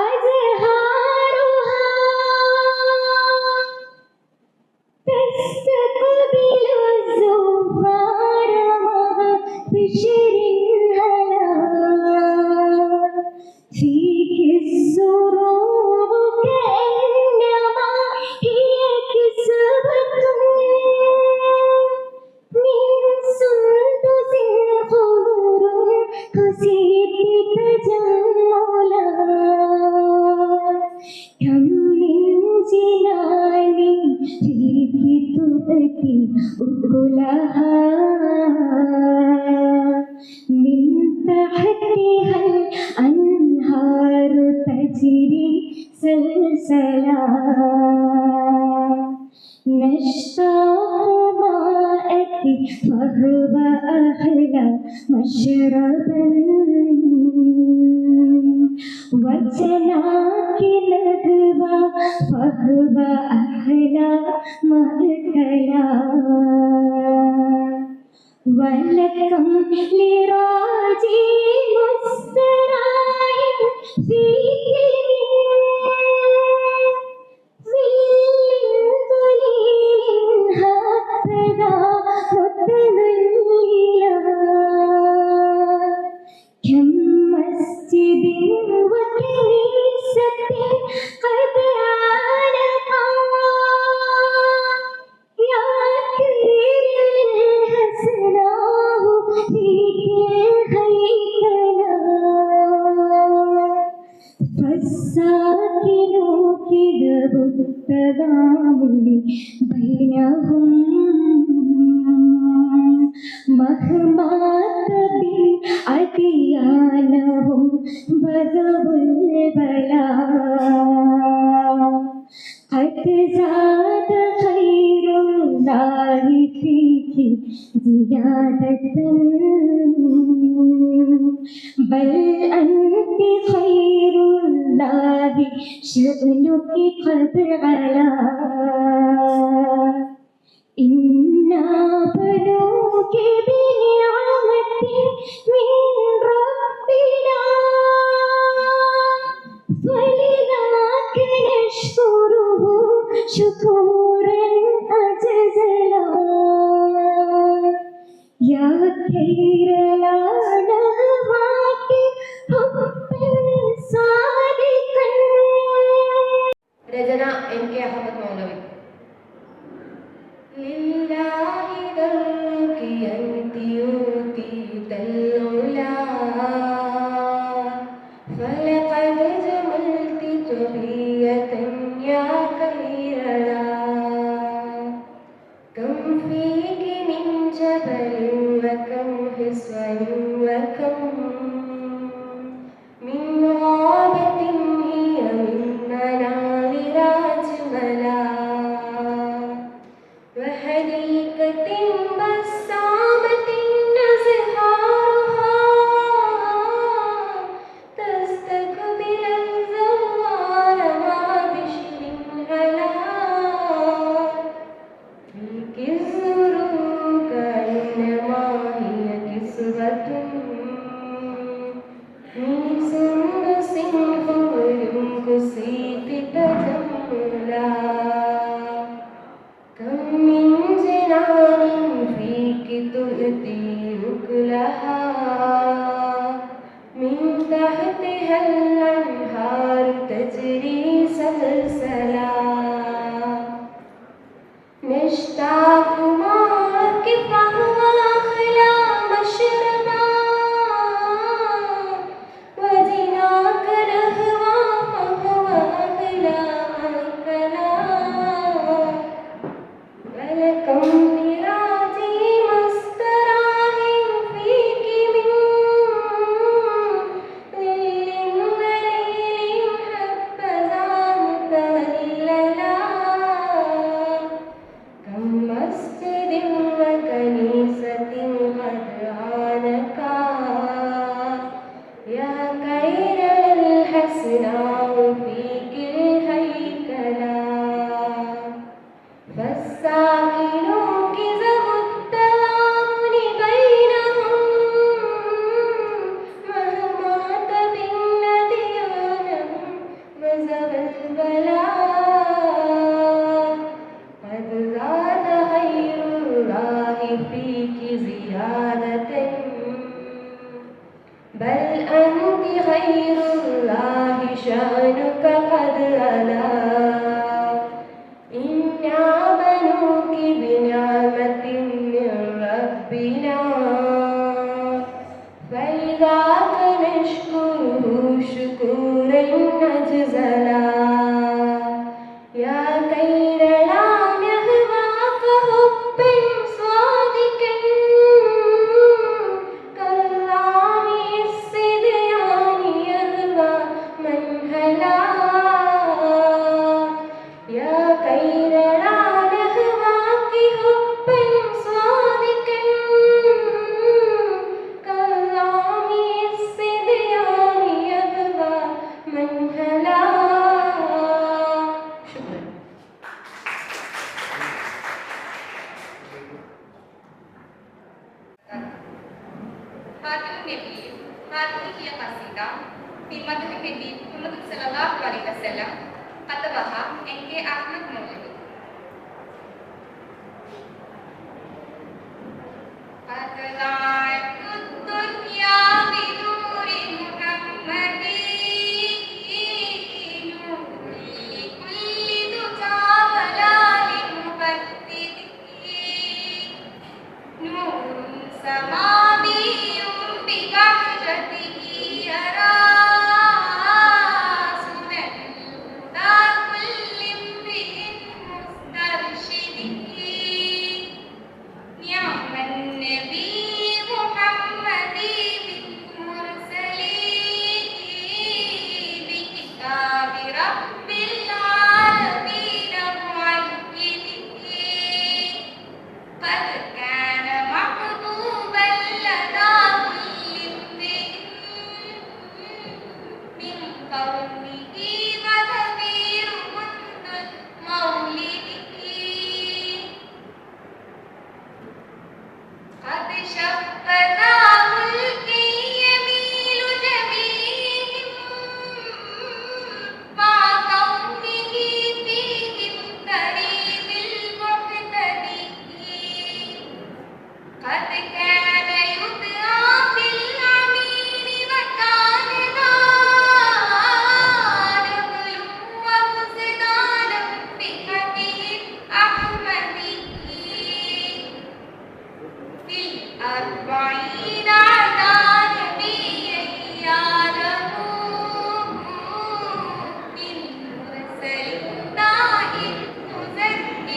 أزهارها تستقبل الزهار مع بشر الهلا فيك الزروع كأنما هي كسبة من سندس خضر كسيت تجملا كم من جنان فيك تبكي أكلها من تحتها الأنهار تجري سلسلا نشتاق ماءك فهو أحلى مشربا وجناك لهوى فهو أحلى مأكلا ولكم لراجي مستراح فيك ظل ظليل هكذا متذللا كم مسجد وكنيسة قد عانقا يا كريم حسناه فيك الهيكلا فالساكن كذب التضامن بينهم مهما تبي أديانهم بذو البلاء قد زاد خير الله فيك زيادة بل أنت خير الله شأنك قد علا إنا بنوك بنعمة من ربنا فلذاك نشكره شكورا أجزلا يا خير لا نهواك حبا صادقا. രചന NK അഹമ്മദ് മൗലവി. لله درك أنت أوتيت العلا فلقد جملت تحية يا خيرنا كم فيك من جبل وكم حصن وكم من غابة هي من مناظر أجملا وحديقة بسامة أزهارها تستقبل الزوار مع بشر هلا فيك الزروع كأنما هي كسوة من سندس خضر كسيت تجملا كم من جنان فيك تؤتي أكلها من تحتها الأنهار تجري سلسلا نشتاق معك فهو أحلى مشربا وجناك لهوى فهو أحلى مأكلا ولكم لراجي مستراح فيك من ظل ظليل حبذا متهللا كم مسجد وكنيسة قد عانقا يا خير الحسناء فيك الهيكلا فالساكنون مخزلا يا كيرلا نهواك حب صادق كاللام الصديان يهوى من هلا يا كيرلا نهواك حب صادق كاللام الصديان يهوى من هلا. شكرا. خاتم النبي هذه هي قصيدة في مدح النبي محمد صلى الله عليه وسلم كتبها NK أحمد مولوي. أطلعت الدنيا بنور محمد نور لكل دجى ضلال مبدد نور سماوي ببهجته يرى سنن الهدى كل امرئ مسترشد نعم النبي محمد بالمرسلين بكتاب رب العالمين معيده قد كان محبوبا لدى كل امرئ من قومه وذكير منذ مولده قد شبثاه الكي يميل جميعهم مع كونه فيهم طريق المهتدي قد كان يدعى بالأمين وكان نبل وفسدانا بهدي أحمدي في الأربعين عدا نبيا يعلم من مرسل داع مزك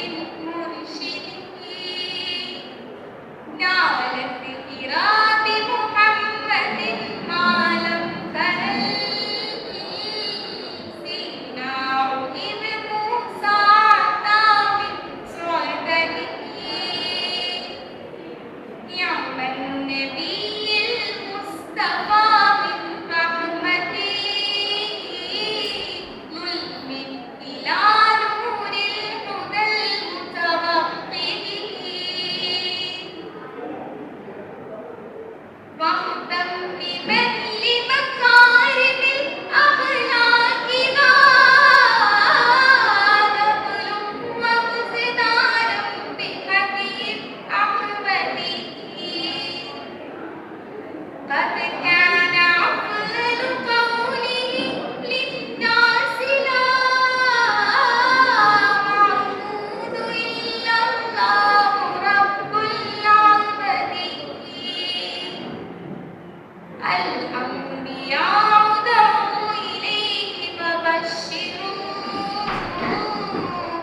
مرشد نال الذكرى بمحمد ما لم تنل سيناه إذ موسى أتى من صعبته نعم النبي المصطفى من رحمته ظلم إلى نور الهدى المتوقد مهتما لمكارم الأخلاق نبل وفسدانا بحبيب أحمدي قد كان أفضل قوله للناس لا معبود إلا الله رب العالمين الأنبياء دعوا إليه فبشروا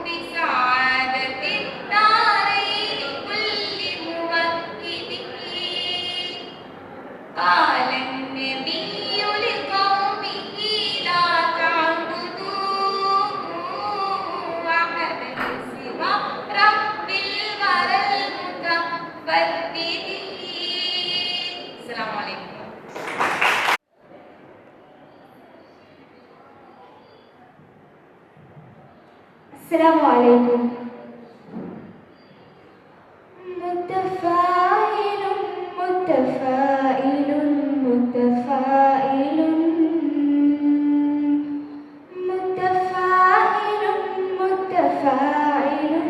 بسعادة الدارين كل موحده قال النبي لقومه لا تعبدوا أحدا سوى رب الورى المتفرد. السلام عليكم. السلام عليكم. متفائل متفائل متفائل متفائل متفائل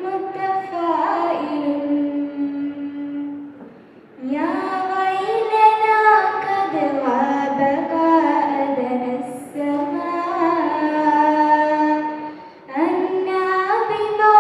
متفائل يا ويلنا قد غاب قائدنا السماء أنا بما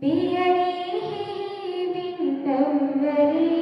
بيريه بالنور